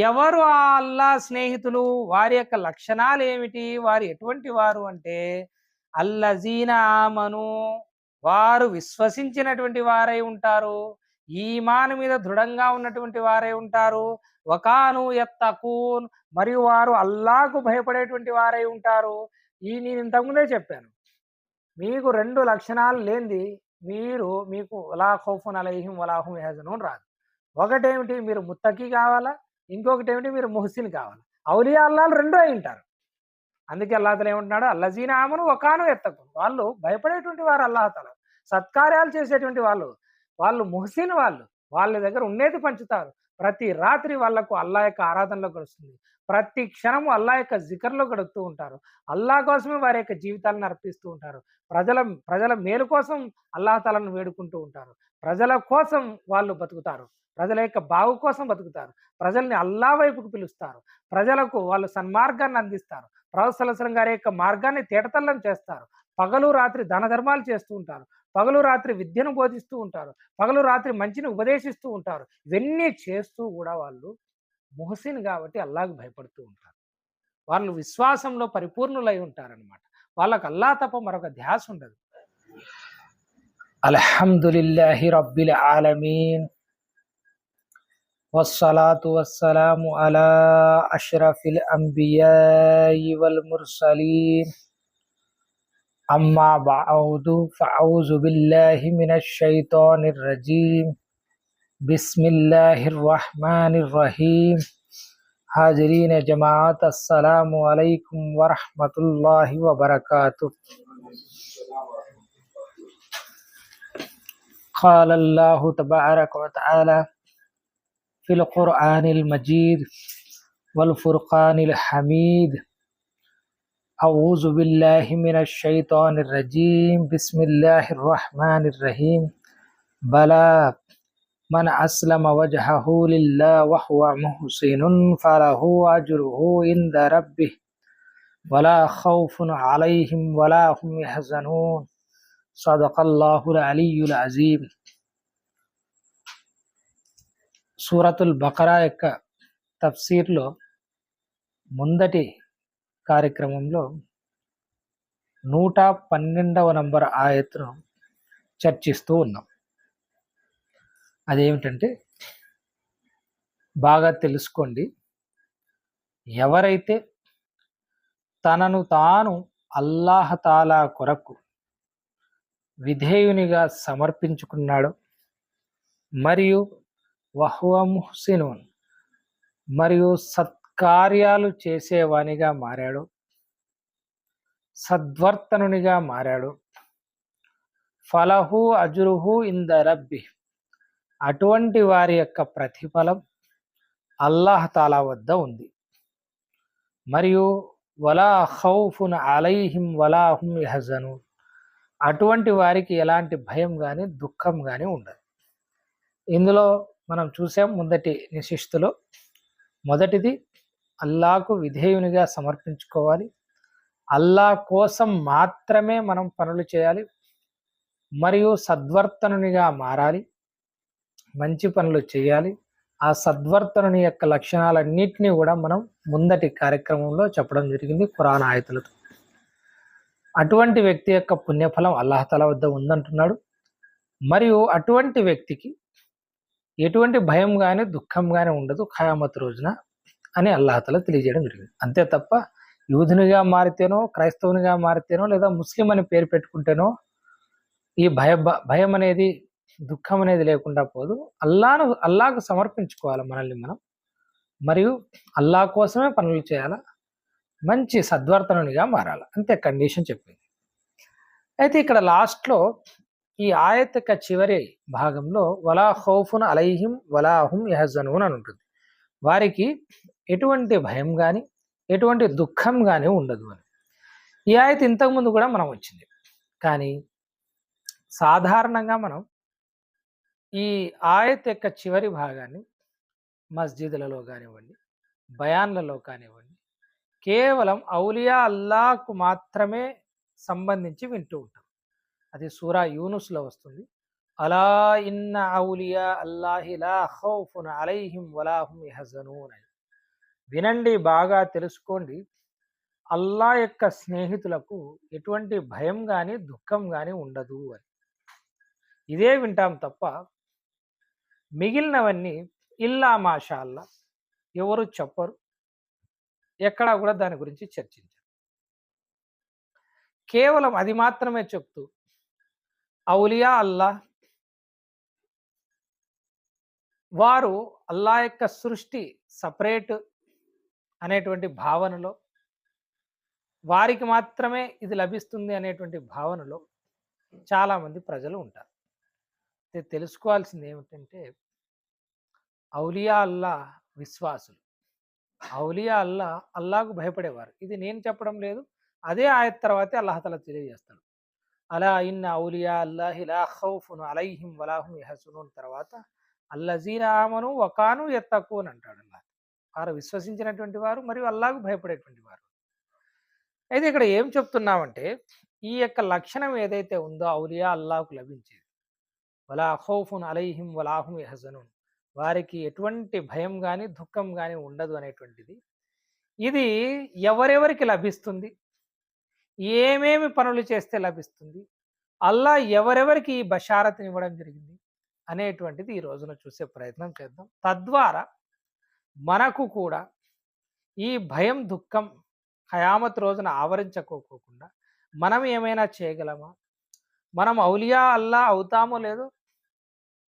ఎవరు ఆ అల్లా స్నేహితులు? వారి యొక్క లక్షణాలు ఏమిటి? వారు ఎటువంటి వారు అంటే అల్లజీనా ఆమను, వారు విశ్వసించినటువంటి వారై ఉంటారు. ఈమాను మీద దృఢంగా ఉన్నటువంటి వారై ఉంటారు. వకాను యత్తకూన్, మరియు వారు అల్లాహకు భయపడేటువంటి వారై ఉంటారు. నేను ఇంతకుముందే చెప్పాను. మీకు 2 లక్షణాలు లేనిది మీకు వలా ఖౌఫున్ అలైహిం వలా హుం యహ్జనూన్ రాదు. ఒకటేమిటి, మీరు ముత్తకి కావాలా, ఇంకొకటేమిటి మీరు ముహ్సిన్ కావాలా. ఔలియా అల్లాలు 2 అయి ఉంటారు. అందుకే అల్లాహ్ తఆలా ఏమంటున్నాడు, అల్లజీన ఆమను వకాను యత్తకున్, వాళ్ళు భయపడేటువంటి వారు అల్లాహ్ తఆలా. సత్కార్యాలు చేసేటువంటి వాళ్ళు ముహ్సిన్ వాళ్ళు. వాళ్ళ దగ్గర ఉన్నేది పంచుతారు. ప్రతి రాత్రి వాళ్ళకు అల్లాహ్ యొక్క ఆరాధనలో గడుస్తుంది. ప్రతి క్షణము అల్లాహ్ యొక్క జికర్‌లో గడుపుతూ ఉంటారు. అల్లాహ్ కోసమే వారి యొక్క జీవితాలను అర్పిస్తూ ఉంటారు. ప్రజల ప్రజల మేలు కోసం అల్లాహ్ తఆలాను వేడుకుంటూ ఉంటారు. ప్రజల కోసం వాళ్ళు బతుకుతారు. ప్రజల యొక్క బాగు కోసం బతుకుతారు. ప్రజల్ని అల్లాహ్ వైపుకు పిలుస్తారు. ప్రజలకు వాళ్ళు సన్మార్గాన్ని అందిస్తారు. ప్రవక్త సల్లల్లాహు అలైహి వసల్లం గారి యొక్క మార్గాన్ని తేటతెల్లం చేస్తారు. పగలు రాత్రి దాన ధర్మాలు చేస్తూ ఉంటారు. పగలు రాత్రి విద్యను బోధిస్తూ ఉంటారు. పగలు రాత్రి మంచిని ఉపదేశిస్తూ ఉంటారు. ఇవన్నీ చేస్తూ కూడా వాళ్ళు ముహసిన్ కాబట్టి అల్లాహ్‌కు భయపడుతూ ఉంటారు. వాళ్ళు విశ్వాసంలో పరిపూర్ణులై ఉంటారనమాట. వాళ్ళకి అల్లాహ్ తప్ప మరొక ధ్యాస ఉండదు. అల్హమ్దులిల్లాహి రబ్బిల్ ఆలమీన్ వస్సలాతు వస్సలాము అలా అష్రఫిల్ అంబియాయి వల్ ముర్సలీన్ అమ్మా బఅదు ఫఅఊజు బిల్లాహి మినష్ షైతానిర్ రజీం బిస్మిల్లాహిర్ రహ్మానిర్ రహీం हाजरीन जमात अस्सलामु अलैकुम वरहमतुल्लाहि वबरकातुह। क़ाल अल्लाहु तबारक व तआला फ़िल क़ुरआनिल मजीद वल फ़ुरक़ानिल हमीद अऊज़ु बिल्लाहि मिनश शैतानिर रजीम बिस्मिल्लाहिर रहमानिर रहीम बला मन अस्लम वजहहु लिल्लाह व हुवा मुहसिनुन फलहु अज्रुहु इंद रब्बिह वला खौफुन अलैहिम वला हुम यहज़नून सदक़ल्लाहुल अलियुल अज़ीम। సూరతుల్ బకరా యొక్క తఫ్సీర్లో ముందటి కార్యక్రమంలో 112వ నంబర్ ఆయత్ను చర్చిస్తూ ఉన్నాం. అదేమిటంటే, బాగా తెలుసుకోండి, ఎవరైతే తనను తాను అల్లాహ్ తాలా కొరకు విధేయునిగా సమర్పించుకున్నాడో, మరియు వహువ ముహ్సినున్, మరియు సత్కార్యాలు చేసేవానిగా మారాడు, సద్వర్తనునిగా మారాడు, ఫలహు అజ్రుహు ఇంద రబ్బి, అటువంటి వారి యొక్క ప్రతిఫలం అల్లాహ్ తాలా వద్ద ఉంది. మరియు వలా ఖౌఫున్ అలైహిం వలా హుం యహ్జనూన్, అటువంటి వారికి ఎలాంటి భయం కానీ దుఃఖం కానీ ఉండదు. ఇందులో మనం చూసాం, ముందటి నిశిస్తులో మొదటిది అల్లాహకు విధేయునిగా సమర్పించుకోవాలి, అల్లాహ్ కోసం మాత్రమే మనం పనులు చేయాలి, మరియు సద్వర్తనునిగా మారాలి, మంచి పనులు చేయాలి. ఆ సద్వర్తనుని యొక్క లక్షణాలన్నింటినీ కూడా మనం ముందటి కార్యక్రమంలో చెప్పడం జరిగింది ఖురాన్ ఆయతులతో. అటువంటి వ్యక్తి యొక్క పుణ్యఫలం అల్లాహ్ తఆలా వద్ద ఉందంటున్నాడు. మరియు అటువంటి వ్యక్తికి ఎటువంటి భయం కానీ దుఃఖం కానీ ఉండదు ఖయామత్ రోజున అని అల్లాహ్ తఆలా తెలియజేయడం జరిగింది. అంతే తప్ప యూదునిగా మారితేనో, క్రైస్తవునిగా మారితేనో, లేదా ముస్లిం అని పేరు పెట్టుకుంటేనో ఈ భయం అనేది, దుఃఖం అనేది లేకుండా పోదు. అల్లాహకు సమర్పించుకోవాలి మనల్ని మనం, మరియు అల్లాహ్ కోసమే పనులు చేయాలా, మంచి సద్వర్తనునిగా మారాలి, అంతే కండిషన్ చెప్పింది. అయితే ఇక్కడ లాస్ట్లో ఈ ఆయత్ యొక్క చివరి భాగంలో వలా ఖౌఫున్ అలైహిం వలా హుం యహ్జనూన్ అని ఉంటుంది. వారికి ఎటువంటి భయం కానీ ఎటువంటి దుఃఖం కానీ ఉండదు అని. ఈ ఆయత్ ఇంతకుముందు కూడా మనం వచ్చింది. కానీ సాధారణంగా మనం ఈ ఆయత్ యొక్క చివరి భాగాన్ని మస్జిద్లలో కానివ్వండి, బయాన్లలో కానివ్వండి, కేవలం ఔలియా అల్లాహ్కు మాత్రమే సంబంధించి వింటూ ఉంటాం. అది సూరా యూనుస్లో వస్తుంది. అలా ఇన్న ఔలియా అల్లాహి లా ఖౌఫున్ అలైహిం వలా హుం యహ్జనూన్ అని. వినండి, బాగా తెలుసుకోండి. అల్లా యొక్క స్నేహితులకు ఎటువంటి భయం గాని, దుఃఖం గాని ఉండదు అని. ఇదే వింటాం తప్ప మిగిలినవన్నీ ఇల్లా మాషా అల్లా ఎవరు చెప్పరు. ఎక్కడా కూడా దాని గురించి చర్చించరు. కేవలం అది మాత్రమే చెప్తూ ఔలియా అల్లా వారు అల్లా యొక్క సృష్టి సపరేట్ అనేటువంటి భావనలో, వారికి మాత్రమే ఇది లభిస్తుంది అనేటువంటి భావనలో చాలామంది ప్రజలు ఉంటారు. తెలుసుకోవాల్సింది ఏమిటంటే ఔలియా అల్లా విశ్వాసులు. ఔలియా అల్లా అల్లాకు భయపడేవారు. ఇది నేను చెప్పడం లేదు. అదే ఆయత్ తర్వాతే అల్లాహ్ తెలియజేస్తాడు. అలా ఇన్న ఔలియా అల్లాహి లా ఖౌఫున్ అలైహిం వలా హుమ్ యహ్జనూన్ తర్వాత అల్లజీన ఆమను వకాను యత్తఖూన్ అంటాడు అల్లాహ్. వారు విశ్వసించినటువంటి వారు మరియు అల్లాహకు భయపడేటువంటి వారు. అయితే ఇక్కడ ఏం చెప్తున్నామంటే ఈ యొక్క లక్షణం ఏదైతే ఉందో ఔలియా అల్లాహకు లభించేది, వలా ఖౌఫున్ అలైహిం వలా హుమ్ యహ్జనూన్, వారికి ఎటువంటి భయం కానీ దుఃఖం కానీ ఉండదు అనేటువంటిది, ఇది ఎవరెవరికి లభిస్తుంది, ఏమేమి పనులు చేస్తే లభిస్తుంది, అల్లా ఎవరెవరికి ఈ బషారత్ని ఇవ్వడం జరిగింది అనేటువంటిది ఈ రోజున చూసే ప్రయత్నం చేద్దాం. తద్వారా మనకు కూడా ఈ భయం దుఃఖం ఖయామత్ రోజున ఆవరించకోకుండా మనం ఏమైనా చేయగలమా, మనం ఔలియా అల్లా అవుతామో లేదో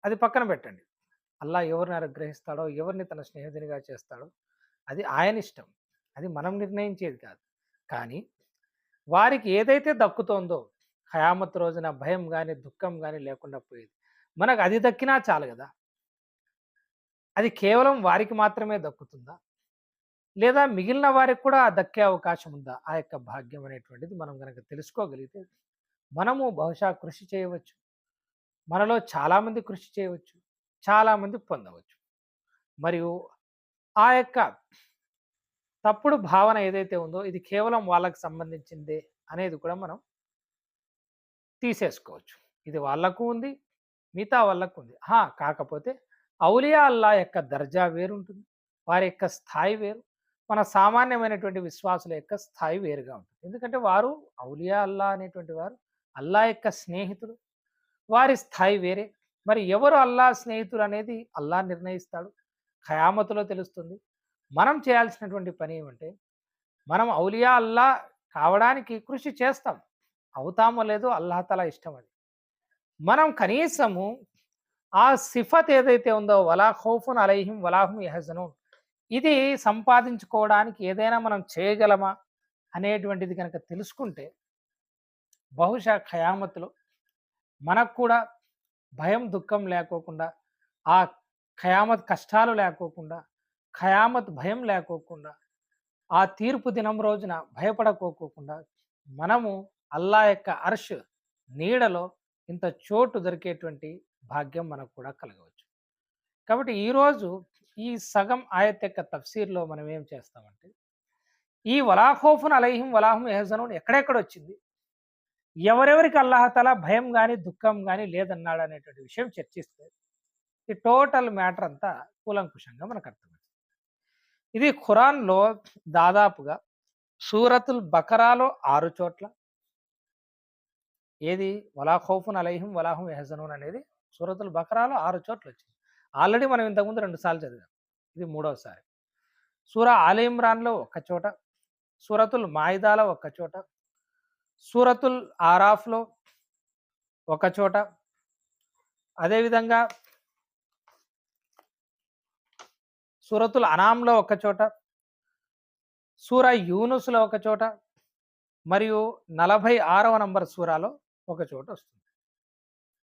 అది పక్కన పెట్టండి. అల్లా ఎవరిని అనుగ్రహిస్తాడో, ఎవరిని తన స్నేహితునిగా చేస్తాడో అది ఆయన ఇష్టం, అది మనం నిర్ణయించేది కాదు. కానీ వారికి ఏదైతే దక్కుతోందో ఖయామత్ రోజున భయం కానీ దుఃఖం కానీ లేకుండా పోయేది, మనకు అది దక్కినా చాలు కదా. అది కేవలం వారికి మాత్రమే దక్కుతుందా, లేదా మిగిలిన వారికి కూడా దక్కే అవకాశం ఉందా? ఆ యొక్క భాగ్యం అనేటువంటిది మనం కనుక తెలుసుకోగలిగితే మనము బహుశా కృషి చేయవచ్చు. మనలో చాలామంది కృషి చేయవచ్చు, చాలామంది పొందవచ్చు. మరియు ఆ యొక్క తప్పుడు భావన ఏదైతే ఉందో ఇది కేవలం వాళ్ళకి సంబంధించిందే అనేది కూడా మనం తీసేసుకోవచ్చు. ఇది వాళ్ళకు ఉంది, మిగతా వాళ్ళకు ఉంది. కాకపోతే ఔలియా అల్లా యొక్క దర్జా వేరుంటుంది, వారి యొక్క స్థాయి వేరు. మన సామాన్యమైనటువంటి విశ్వాసుల యొక్క స్థాయి వేరుగా ఉంటుంది. ఎందుకంటే వారు ఔలియా అల్లా అనేటువంటి వారు అల్లా యొక్క స్నేహితులు, వారి స్థాయి వేరే. మరి ఎవరు అల్లా స్నేహితులు అనేది అల్లా నిర్ణయిస్తాడు, ఖయామతులో తెలుస్తుంది. మనం చేయాల్సినటువంటి పని ఏమంటే మనం ఔలియా అల్లా కావడానికి కృషి చేస్తాం, అవుతామో లేదో అల్లాహ్ తఆలా ఇష్టం. అది మనం కనీసము ఆ సిఫత్ ఏదైతే ఉందో వలా ఖౌఫున్ అలైహిం వలా హుమ్ యహ్జనూన్, ఇది సంపాదించుకోవడానికి ఏదైనా మనం చేయగలమా అనేటువంటిది కనుక తెలుసుకుంటే బహుశా ఖయామత్తులో మనకు కూడా భయం దుఃఖం లేకోకుండా, ఆ ఖయామత్ కష్టాలు లేకోకుండా, ఖయామత్ భయం లేకోకుండా, ఆ తీర్పు దినం రోజున భయపడకోకుండా మనము అల్లా యొక్క అర్ష్ నీడలో ఇంత చోటు దొరికేటువంటి భాగ్యం మనకు కూడా కలగవచ్చు. కాబట్టి ఈరోజు ఈ సగం ఆయత్ యొక్క తఫ్సీర్లో మనం ఏం చేస్తామంటే ఈ వలా ఖౌఫున్ అలైహిం వలా హుమ్ యహ్జనూన్ ఎక్కడెక్కడ వచ్చింది, ఎవరెవరికి అల్లాహ్ తఆలా భయం కానీ దుఃఖం కానీ లేదన్నాడు అనేటువంటి విషయం చర్చిస్తే ఈ టోటల్ మ్యాటర్ అంతా కూలంకుషంగా మనకు అర్థమవుతుంది. ఇది ఖురాన్లో దాదాపుగా సూరతుల్ బకరాలో 6 చోట్ల, ఏది వలా ఖౌఫున్ అలైహిం వలా హుమ్ యహ్జనూన్ అనేది సూరతుల్ బకరాలో 6 చోట్ల వచ్చింది. ఆల్రెడీ మనం ఇంతకుముందు 2 సార్లు చదివాం, ఇది 3వసారి. సూరా ఆలి ఇమ్రాన్లో 1 చోట, సూరతుల్ మాయిదాలో 1 చోట, సూరతుల్ ఆరాఫ్లో 1 చోట, అదేవిధంగా సూరతుల్ అనాంలో 1 చోట, సూరా యూనుస్లో 1 చోట, మరియు 46వ నంబర్ సూరాలో 1 చోట వస్తుంది.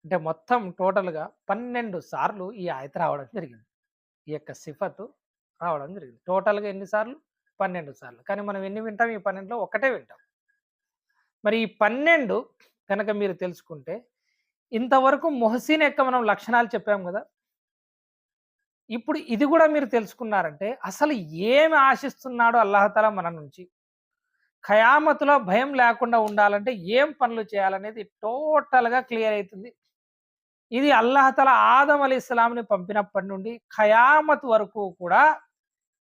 అంటే మొత్తం టోటల్గా 12 సార్లు ఈ ఆయత రావడం జరిగింది, ఈ యొక్క సిఫతు రావడం జరిగింది. టోటల్గా ఎన్నిసార్లు? 12 సార్లు. కానీ మనం ఎన్ని వింటాం? ఈ 12లో ఒకటే వింటాం. మరి ఈ 12 కనుక మీరు తెలుసుకుంటే ఇంతవరకు మొహసీన్ యొక్క మనం లక్షణాలు చెప్పాం కదా, ఇప్పుడు ఇది కూడా మీరు తెలుసుకున్నారంటే అసలు ఏమి ఆశిస్తున్నాడో అల్లాహ్ తఆలా మన నుంచి, ఖయామతులో భయం లేకుండా ఉండాలంటే ఏం పనులు చేయాలనేది టోటల్గా క్లియర్ అవుతుంది. ఇది అల్లాహ్ తఆలా ఆదం అలైహిస్సలాంని పంపినప్పటి నుండి ఖయామత్ వరకు కూడా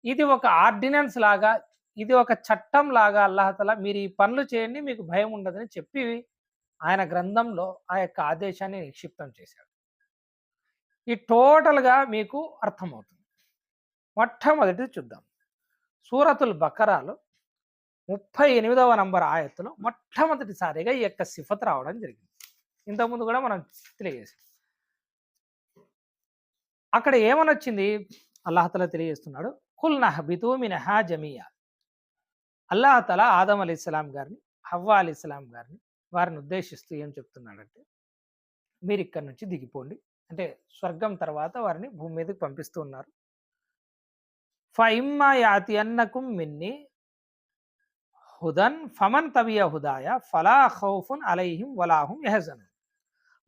ఇది ఒక ఆర్డినెన్స్ లాగా, ఇది ఒక చట్టం లాగా అల్లాహతల మీరు ఈ పనులు చేయండి మీకు భయం ఉండదని చెప్పి ఆయన గ్రంథంలో ఆ యొక్క ఆదేశాన్ని నిక్షిప్తం చేశాడు. ఈ టోటల్గా మీకు అర్థమవుతుంది. మొట్టమొదటిది చూద్దాం. సూరతుల్ బకరాలో 38వ నంబర్ ఆయత్తులో మొట్టమొదటిసారిగా ఈ యొక్క సిఫత్ రావడం జరిగింది. ఇంతకుముందు కూడా మనం తెలియజేసాం. అక్కడ ఏమనొచ్చింది అల్లాహతల తెలియజేస్తున్నాడు, కుల్ నహబితూ మినహా జమియా. అల్లాహతల ఆదం అలీస్లాం గారిని, హవ్వా అలీస్లాం గారిని వారిని ఉద్దేశిస్తూ ఏం చెప్తున్నాడంటే, మీరు ఇక్కడి నుంచి దిగిపోండి. అంటే స్వర్గం తర్వాత వారిని భూమి మీదకి పంపిస్తూ ఉన్నారు. ఫఇమ్మా యాతి అన్నకుం మిన్ని హుదన్ ఫమన్ తబియ హుదాయ ఫలా ఖౌఫున్ అలైహిం వలాహుం యహజనున్.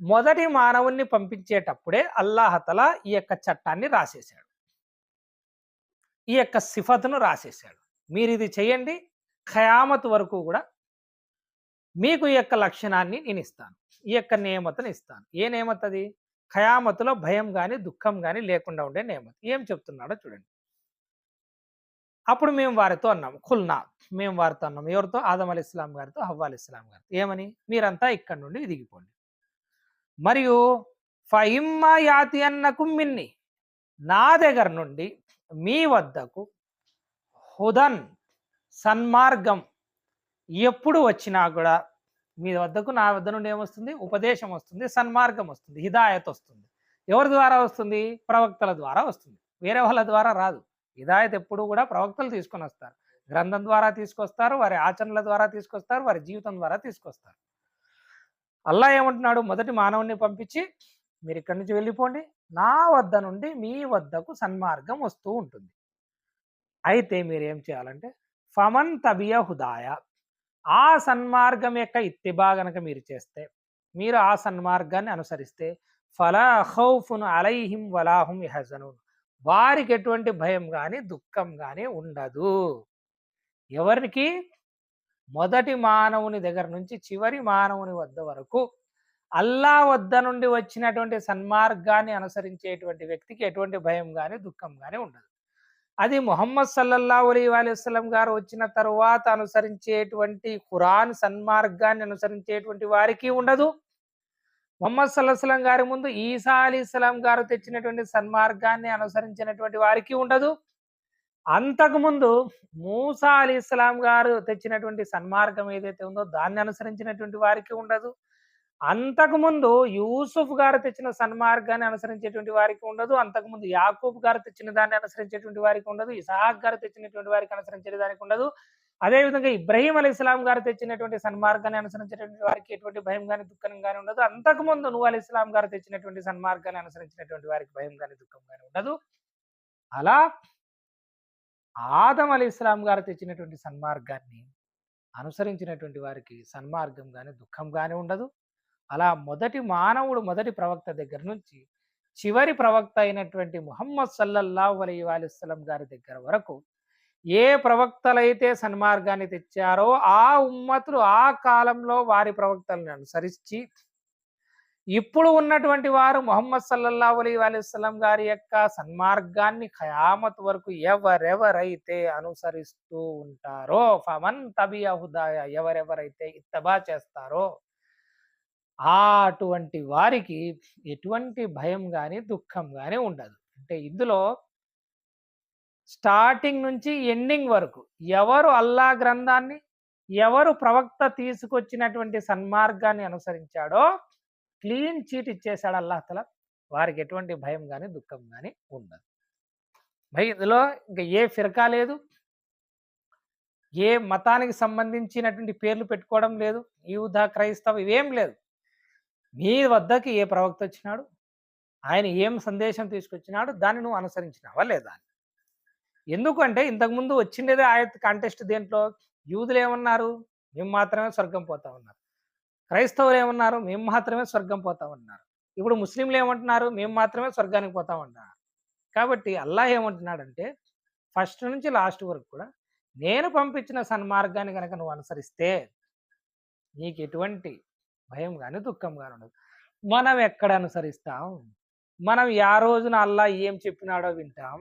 మొదటి మానవుణ్ణి పంపించేటప్పుడే అల్లాహతల ఈ యొక్క చట్టాన్ని రాసేశాడు, ఈ యొక్క సిఫతును రాసేశాడు. మీరు ఇది చేయండి, ఖయామత్ వరకు కూడా మీకు ఈ యొక్క లక్షణాన్ని నేను ఇస్తాను, ఈ యొక్క నియమతను ఇస్తాను. ఏ నియమత అది? ఖయామతులో భయం కానీ దుఃఖం కానీ లేకుండా ఉండే నియమత. ఏం చెప్తున్నాడో చూడండి. అప్పుడు మేము వారితో అన్నాము, ఖుల్నా, మేము వారితో అన్నాము. ఎవరితో? ఆదం అలీస్లాం గారితో, హవ్వా అలీస్లాం గారితో. ఏమని? మీరంతా ఇక్కడి నుండి దిగిపోండి. మరియు ఫఇమ్మా యాతి అన్నకుం మిన్ని, నా దగ్గర నుండి మీ వద్దకు హుదన్, సన్మార్గం ఎప్పుడు వచ్చినా కూడా మీ వద్దకు, నా వద్ద నుండి ఏమొస్తుంది? ఉపదేశం వస్తుంది, సన్మార్గం వస్తుంది, హిదాయత్ వస్తుంది. ఎవరి ద్వారా వస్తుంది? ప్రవక్తల ద్వారా వస్తుంది, వేరే వాళ్ళ ద్వారా రాదు. హిదాయత్ ఎప్పుడు కూడా ప్రవక్తలు తీసుకొని వస్తారు, గ్రంథం ద్వారా తీసుకొస్తారు, వారి ఆచరణల ద్వారా తీసుకొస్తారు, వారి జీవితం ద్వారా తీసుకొస్తారు. అల్లా ఏమంటున్నాడు? మొదటి మానవుని పంపించి మీరు ఇక్కడి నుంచి వెళ్ళిపోండి, నా వద్ద నుండి మీ వద్దకు సన్మార్గం వస్తూ ఉంటుంది. అయితే మీరు ఏం చేయాలంటే ఫమన్ తబియ హుదాయ, ఆ సన్మార్గం యొక్క ఇత్తిబా గనక మీరు చేస్తే, మీరు ఆ సన్మార్గాన్ని అనుసరిస్తే, ఫలా ఖౌఫున్ అలైహిం వలాహుం యహజనూన్, వారికి ఎటువంటి భయం కానీ దుఃఖం కానీ ఉండదు. ఎవరికి? మొదటి మానవుని దగ్గర నుంచి చివరి మానవుని వద్ద వరకు అల్లా వద్ద నుండి వచ్చినటువంటి సన్మార్గాన్ని అనుసరించేటువంటి వ్యక్తికి ఎటువంటి భయం కానీ దుఃఖం కానీ ఉండదు. అది ముహమ్మద్ సల్లల్లాహు అలైహి వసల్లం గారు వచ్చిన తరువాత అనుసరించేటువంటి ఖురాన్ సన్మార్గాన్ని అనుసరించేటువంటి వారికి ఉండదు. ముహమ్మద్ సల్లల్లాహు అలైహి వసల్లం గారి ముందు ఈసా అలీస్లాం గారు తెచ్చినటువంటి సన్మార్గాన్ని అనుసరించినటువంటి వారికి ఉండదు. అంతకుముందు మూసా అలీస్లాం గారు తెచ్చినటువంటి సన్మార్గం ఏదైతే ఉందో దాన్ని అనుసరించినటువంటి వారికి ఉండదు. అంతకుముందు యూసుఫ్ గారు తెచ్చిన సన్మార్గాన్ని అనుసరించేటువంటి వారికి ఉండదు. అంతకుముందు యాకూబ్ గారు తెచ్చిన దాన్ని అనుసరించేటువంటి వారికి ఉండదు. ఇసాక్ గారు తెచ్చినటువంటి వారికి అనుసరించే దానికి ఉండదు. అదేవిధంగా ఇబ్రహీం అలీస్లాం గారు తెచ్చినటువంటి సన్మార్గాన్ని అనుసరించేటువంటి వారికి ఎటువంటి భయం కానీ దుఃఖం కానీ ఉండదు. అంతకుముందు నూహ్ అలీస్లాం గారు తెచ్చినటువంటి సన్మార్గాన్ని అనుసరించినటువంటి వారికి భయం కానీ దుఃఖం కానీ ఉండదు. అలా ఆదం అలీస్లాం గారు తెచ్చినటువంటి సన్మార్గాన్ని అనుసరించినటువంటి వారికి సన్మార్గం కానీ దుఃఖం కానీ ఉండదు. అలా మొదటి మానవుడు, మొదటి ప్రవక్త దగ్గర నుంచి చివరి ప్రవక్త అయినటువంటి ముహమ్మద్ సల్లల్లాహు అలైహి వసల్లం గారి దగ్గర వరకు ఏ ప్రవక్తలైతే సన్మార్గాన్ని తెచ్చారో ఆ ఉమ్మతులు ఆ కాలంలో వారి ప్రవక్తలను అనుసరించి, ఇప్పుడు ఉన్నటువంటి వారు ముహమ్మద్ సల్లల్లాహు అలైహి వసల్లం గారి యొక్క సన్మార్గాన్ని ఖయామత్ వరకు ఎవరెవరైతే అనుసరిస్తూ ఉంటారో, ఫమన్ తబియ హుదాయ, ఎవరెవరైతే ఇత్తబా చేస్తారో అటువంటి వారికి ఎటువంటి భయం కానీ దుఃఖం కానీ ఉండదు. అంటే ఇందులో స్టార్టింగ్ నుంచి ఎండింగ్ వరకు ఎవరు అల్లా గ్రంథాన్ని, ఎవరు ప్రవక్త తీసుకొచ్చినటువంటి సన్మార్గాన్ని అనుసరించాడో క్లీన్ చీట్ ఇచ్చేశాడు అల్లాహ్ తఆలా. వారికి ఎటువంటి భయం కానీ దుఃఖం కానీ ఉండదు. భయ్ ఇందులో ఇంకా ఏ ఫిర్కా లేదు, ఏ మతానికి సంబంధించినటువంటి పేర్లు పెట్టుకోవడం లేదు, యూద క్రైస్తవ ఇవేం లేదు. మీ వద్దకి ఏ ప్రవక్త వచ్చినాడు, ఆయన ఏం సందేశం తీసుకొచ్చినాడు, దాన్ని నువ్వు అనుసరించినావా లేదా? ఎందుకంటే ఇంతకుముందు వచ్చిండేదే ఆయత్ కాంటెస్ట్. దేంట్లో యూదులు ఏమన్నారు? మేము మాత్రమే స్వర్గం పోతామన్నారు. క్రైస్తవులు ఏమన్నారు? మేము మాత్రమే స్వర్గం పోతామన్నారు. ఇప్పుడు ముస్లింలు ఏమంటున్నారు? మేము మాత్రమే స్వర్గానికి పోతామన్నారు. కాబట్టి అల్లాహ్ ఏమంటున్నాడంటే ఫస్ట్ నుంచి లాస్ట్ వరకు కూడా నేను పంపించిన సన్మార్గాన్ని కనుక నువ్వు అనుసరిస్తే నీకు ఎటువంటి భయం కానీ దుఃఖం కానీ ఉండదు. మనం ఎక్కడ అనుసరిస్తాం? మనం యా రోజున అల్లాహ్ ఏం చెప్పినాడో వింటాం,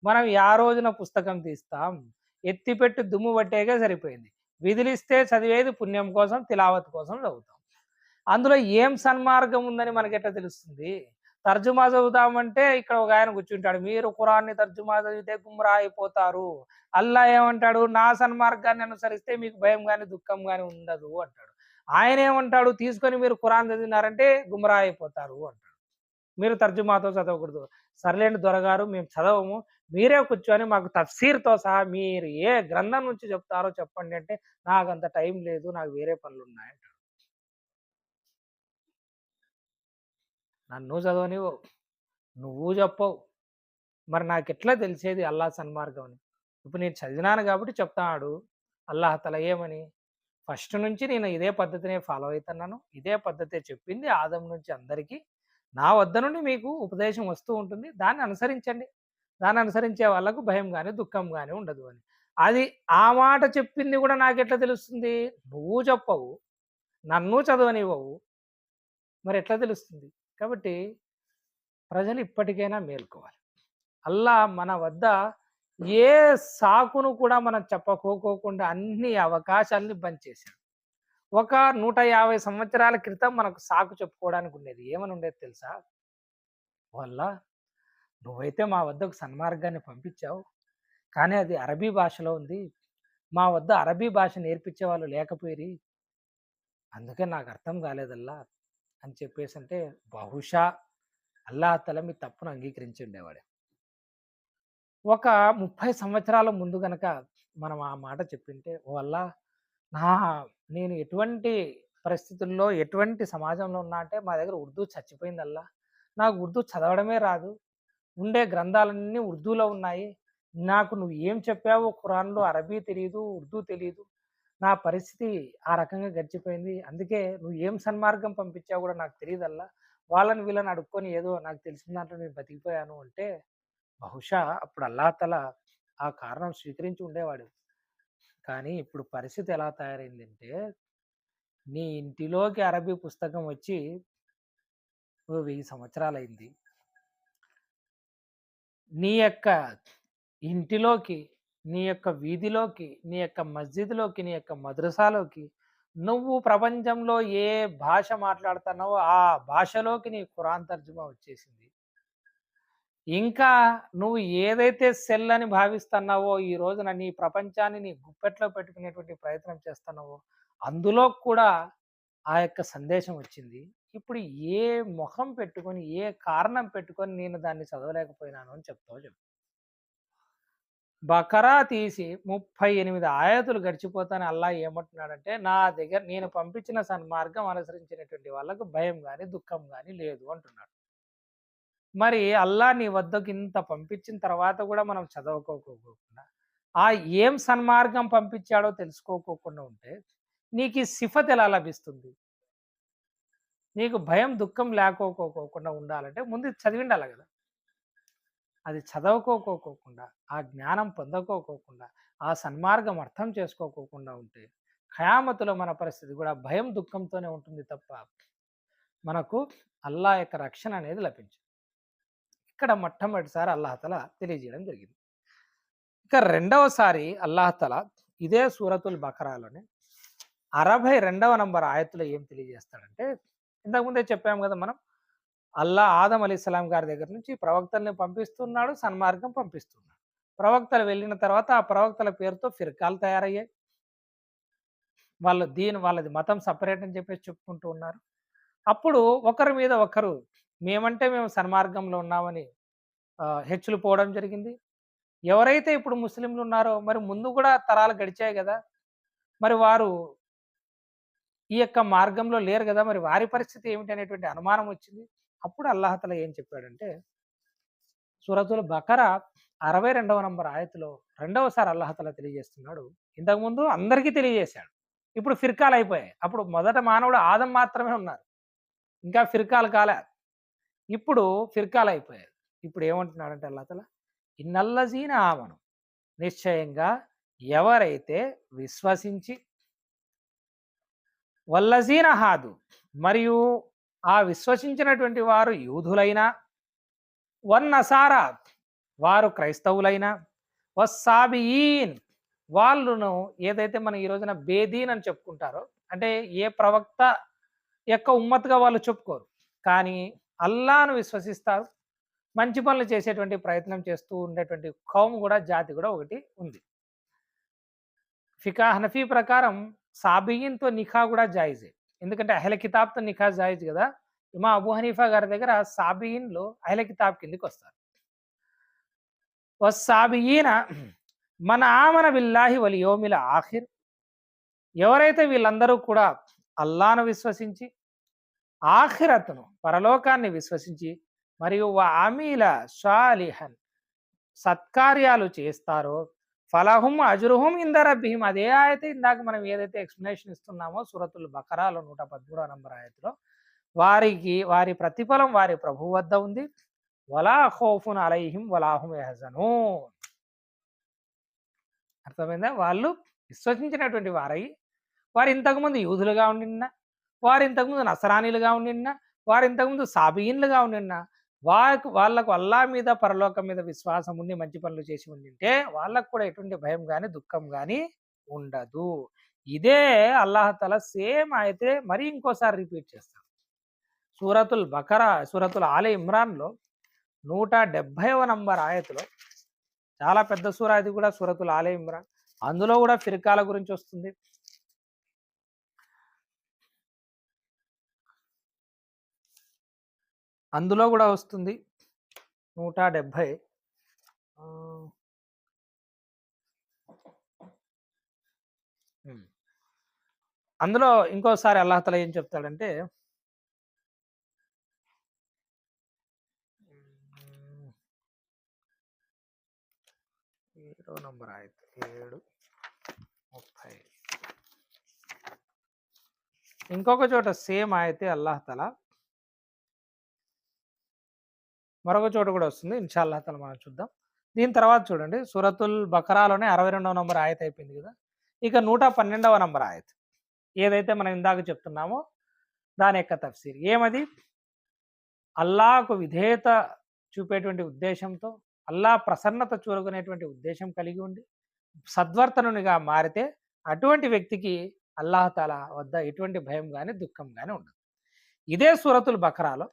మనం యా రోజున పుస్తకం తీస్తాం? ఎత్తిపెట్టి దుమ్ము పట్టేకే సరిపోయింది. విధులిస్తే చదివేది పుణ్యం కోసం, తిలావత్ కోసం చదువుతాం. అందులో ఏం సన్మార్గం ఉందని మనకెట్లా తెలుస్తుంది? తర్జుమా చదువుదామంటే ఇక్కడ ఒక ఆయన కూర్చుంటాడు. మీరు ఖురాన్‌ని తర్జుమా చదివితే గుమ్రా అయిపోతారు. అల్లా ఏమంటాడు? నా సన్మార్గాన్ని అనుసరిస్తే మీకు భయం గాని, దుఃఖం గాని ఉండదు అంటాడు. ఆయనేమంటాడు? తీసుకొని మీరు ఖురాన్ చదివినారంటే గుమ్రా అయిపోతారు అంటాడు. మీరు తర్జుమాతో చదవకూడదు. సర్లేండి దొరగారు మేము చదవము. మీరే కూర్చొని మాకు తఫ్సీర్‌తో సహా మీరు ఏ గ్రంథం నుంచి చెప్తారో చెప్పండి అంటే, నాకంత టైం లేదు. నాకు వేరే పనులున్నాయి అంటాడు. నన్ను చదవనివ్వవు. నువ్వు చెప్పవు. మరి నాకెట్లా తెలిసేది అల్లా సన్మార్గం అని? ఇప్పుడు నేను చదివినాను కాబట్టి చెప్తాన్నాడు. అల్లాహ్ తఆలా ఏమని? ఫస్ట్ నుంచి నేను ఇదే పద్ధతినే ఫాలో అయితున్నాను. ఇదే పద్ధతే చెప్పింది ఆదం నుంచి అందరికీ. నా వద్ద నుండి మీకు ఉపదేశం వస్తూ ఉంటుంది. దాన్ని అనుసరించండి. దాన్ని అనుసరించే వాళ్ళకు భయం గాని, దుఃఖం గాని ఉండదు అని. అది ఆ మాట చెప్పింది కూడా నాకెట్లా తెలుస్తుంది? నువ్వు చెప్పవు. నన్ను చదవనివ్వవు. మరి ఎట్లా తెలుస్తుంది? కాబట్టి ప్రజలు ఇప్పటికైనా మేల్కోవాలి. అల్లా మన వద్ద ఏ సాకును కూడా మనం చెప్పకోకోకుండా అన్ని అవకాశాల్ని బంద్ చేశాడు. ఒక 150 సంవత్సరాల క్రితం మనకు సాకు చెప్పుకోవడానికి ఉండేది. ఏమని ఉండేది తెలుసా? "ఓ నువ్వైతే మా వద్దకు సన్మార్గాన్ని పంపించావు. కానీ అది అరబీ భాషలో ఉంది. మా వద్ద అరబీ భాష నేర్పించే వాళ్ళు లేకపోయిరి. అందుకే నాకు అర్థం కాలేదల్లా" అని చెప్పేసంటే బహుశా అల్లాహ్ తఆలా మీ తప్పును అంగీకరించి ఉండేవాడు. ఒక 30 సంవత్సరాల ముందు గనక మనం ఆ మాట చెప్పింటే, "ఓ అల్లా నా నేను ఎటువంటి పరిస్థితుల్లో, ఎటువంటి సమాజంలో ఉన్నా అంటే మా దగ్గర ఉర్దూ చచ్చిపోయింది అల్లా. నాకు ఉర్దూ చదవడమే రాదు. ఉండే గ్రంథాలన్నీ ఉర్దూలో ఉన్నాయి. నాకు నువ్వు ఏం చెప్పావో ఖురాన్‌లో అరబీ తెలీదు, ఉర్దూ తెలీదు. నా పరిస్థితి ఆ రకంగా గడిచిపోయింది. అందుకే నువ్వు ఏం సన్మార్గం పంపించావో కూడా నాకు తెలీదల్లా. వాళ్ళని వీళ్ళని అడుక్కొని ఏదో నాకు తెలిసిన దాంట్లో నేను బతికిపోయాను" అంటే బహుశా అప్పుడు అల్లాహ్ తఆలా ఆ కారణం స్వీకరించి ఉండేవాడు. కానీ ఇప్పుడు పరిస్థితి ఎలా తయారైందంటే, నీ ఇంటిలోకి అరబీ పుస్తకం వచ్చి ఓ 1000 సంవత్సరాలయింది. నీ యొక్క ఇంటిలోకి, నీ యొక్క వీధిలోకి, నీ యొక్క మస్జిద్‌లోకి, నీ యొక్క మద్రసాలోకి నువ్వు ప్రపంచంలో ఏ భాష మాట్లాడుతున్నావో ఆ భాషలోకి నీ ఖురాన్ తర్జుమా వచ్చేసింది. ఇంకా నువ్వు ఏదైతే సెల్ అని భావిస్తున్నావో, ఈ రోజున నీ ప్రపంచాన్ని నీ గుప్పెట్లో పెట్టుకునేటువంటి ప్రయత్నం చేస్తున్నావో, అందులో కూడా ఆ యొక్క సందేశం వచ్చింది. ఇప్పుడు ఏ మొహం పెట్టుకొని, ఏ కారణం పెట్టుకొని నేను దాన్ని చదవలేకపోయినాను అని చెప్తావో చెప్పు. బకరా తీసి 38 ఆయతులు గడిచిపోతానే అల్లాహ్ ఏమంటున్నాడంటే, నా దగ్గర నేను పంపించిన సన్మార్గం అనుసరించినటువంటి వాళ్ళకు భయం గాని, దుఃఖం గాని లేదు అంటున్నాడు. మరి అల్లా నీ వద్దకు ఇంత పంపించిన తర్వాత కూడా మనం చదవకోకుండా, ఆ ఏం సన్మార్గం పంపించాడో తెలుసుకోకోకుండా ఉంటే, నీకు ఈ సిఫత్ ఎలా లభిస్తుంది? నీకు భయం, దుఃఖం లేకోకోకుండా ఉండాలంటే ముందు ఇది చదివిండాలి కదా! అది చదవకోకోకుండా, ఆ జ్ఞానం పొందకోకోకుండా, ఆ సన్మార్గం అర్థం చేసుకోకోకుండా ఉంటే, ఖయామతులో మన పరిస్థితి కూడా భయం, దుఃఖంతోనే ఉంటుంది తప్ప, మనకు అల్లా యొక్క రక్షణ అనేది లభించదు. ఇక్కడ మొట్టమొదటిసారి అల్లాహ్ తఆలా తెలియజేయడం జరిగింది. ఇక రెండవసారి అల్లాహ్ తఆలా ఇదే సూరతుల్ బకరాలోనే 62వ నంబర్ ఆయత్తులో ఏం తెలియజేస్తాడంటే, ఇంతకుముందే చెప్పాము కదా మనం, అల్లా ఆదం అలీస్సలాం గారి దగ్గర నుంచి ప్రవక్తల్ని పంపిస్తున్నాడు, సన్మార్గం పంపిస్తున్నాడు. ప్రవక్తలు వెళ్ళిన తర్వాత ఆ ప్రవక్తల పేరుతో ఫిర్కాలు తయారయ్యాయి. వాళ్ళది మతం సపరేట్ అని చెప్పేసి చెప్పుకుంటూ ఉన్నారు. అప్పుడు ఒకరి మీద ఒకరు మేమంటే మేము సన్మార్గంలో ఉన్నామని హెచ్చులు పోవడం జరిగింది. ఎవరైతే ఇప్పుడు ముస్లింలు ఉన్నారో మరి ముందు కూడా తరాలు గడిచాయి గదా! మరి వారు ఈ యొక్క మార్గంలో లేరు గదా! మరి వారి పరిస్థితి ఏమిటి అనేటువంటి అనుమానం వచ్చింది. అప్పుడు అల్లాహ్ తఆలా ఏం చెప్పాడంటే, సూరతుల్ బకరా 62వ నంబర్ ఆయతులో రెండవసారి అల్లాహ్ తఆలా తెలియజేస్తున్నాడు. ఇంతకుముందు అందరికీ తెలియజేశాడు. ఇప్పుడు ఫిర్కాలయిపోయాయి. అప్పుడు మొదట మానవుడు ఆదం మాత్రమే ఉన్నారు. ఇంకా ఫిర్కాలు కాలే. ఇప్పుడు ఫిర్కాలయిపోయాయి. ఇప్పుడు ఏమంటున్నాడంటే అల్లాహ్ తఆలా, ఇన్నల్లజీన ఆమను, నిశ్చయంగా ఎవరైతే విశ్వసించి, వల్లజీన హాదు, మరియు ఆ విశ్వసించినటువంటి వారు యూదులైనా, వన్నసారా, వారు క్రైస్తవులైనా, వస్సాబియీన్ వాళ్ళును ఏదైతే మనం ఈ రోజున బేదీన్ అని చెప్పుకుంటారో, అంటే ఏ ప్రవక్త యొక్క ఉమ్మత్తుగా వాళ్ళు చెప్పుకోరు. కానీ అల్లాను విశ్వసిస్తారు. మంచి పనులు చేసేటువంటి ప్రయత్నం చేస్తూ ఉండేటువంటి కౌము కూడా, జాతి కూడా ఒకటి ఉంది. ఫికా హనఫీ ప్రకారం సాబియీన్‌తో నిఖా కూడా జాయిజే. ఎందుకంటే అహ్లె కితాబ్‌తో నిఖా జాయిజ్ గదా! ఇమాం అబూ హనీఫా గారి దగ్గర సాబియీన్‌లో అహ్లె కితాబ్ కిందకొస్తారు. వస్సాబియీన మన ఆమన బిల్లాహి వల్ యౌమిల్ ఆఖిర్ ఎవరైతే వీళ్ళందరూ కూడా అల్లాహ్‌ను విశ్వసించి, ఆఖిరతును పరలోకాన్ని విశ్వసించి, మరియు అమీల సాలిహన్ సత్కార్యాలు చేస్తారో ఫలహుం అజ్రుహుం ఇంద రబ్బిహిం. అదే ఆయతే ఇందాక మనం ఏదైతే ఎక్స్ప్లెనేషన్ ఇస్తున్నామో సూరతుల్ బకరాలో 113వ నంబర్ ఆయతలో, వారికి వారి ప్రతిఫలం వారి ప్రభువు వద్ద ఉంది. వలా ఖౌఫున్ అలైహిం వలా హుం యహ్జనూన్. అర్థమైందా? వాళ్ళు విశ్వసించినటువంటి వారై, వారు ఇంతకుముందు యూదులుగా ఉండిన, వారు ఇంతకుముందు నసరానీలుగా ఉండిన, వారు ఇంతకుముందు సాబియీన్లుగా ఉండిన, వాళ్ళకు అల్లా మీద పరలోకం మీద విశ్వాసం ఉండి మంచి పనులు చేసి ఉండింటే వాళ్ళకు కూడా ఎటువంటి భయం కానీ దుఃఖం కానీ ఉండదు. ఇదే అల్లాహ్ తఆలా సేమ్ అయితే మరి ఇంకోసారి రిపీట్ చేస్తాం. సూరతుల్ బకరా, సూరతుల్ ఆలే ఇమ్రాన్లో 170వ నంబర్ ఆయతలో, చాలా పెద్ద సూర అది కూడా, సూరతుల్ ఆలే ఇమ్రాన్. అందులో కూడా ఫిర్కాల గురించి వస్తుంది. అందులో కూడా వస్తుంది 170. అందులో ఇంకోసారి అల్లాహ్ తఆలా ఏం చెప్తాడంటే, 7వ నంబర్ ఆయత్ 7:30. ఇంకొక చోట సేమ్ ఆయతే అల్లాహ్ తఆలా మరొక చోట కూడా వస్తుంది. ఇన్షాల్లాహ్ తఆలా మనం చూద్దాం. దీని తర్వాత చూడండి, సూరతుల్ బకరాలోనే 62వ నంబర్ ఆయత్ అయిపోయింది కదా. ఇక 112వ నంబర్ ఆయత్ ఏదైతే మనం ఇందాక చెప్తున్నామో దాని యొక్క తఫ్సీర్ ఏమది? అల్లాహకు విధేయత చూపేటువంటి ఉద్దేశంతో, అల్లాహ్ ప్రసన్నత చూరుకునేటువంటి ఉద్దేశం కలిగి ఉండి సద్వర్తనునిగా మారితే అటువంటి వ్యక్తికి అల్లాహ్ తఆలా వద్ద ఎటువంటి భయం కానీ దుఃఖం కానీ ఉండదు. ఇదే సూరతుల్ బకరాలో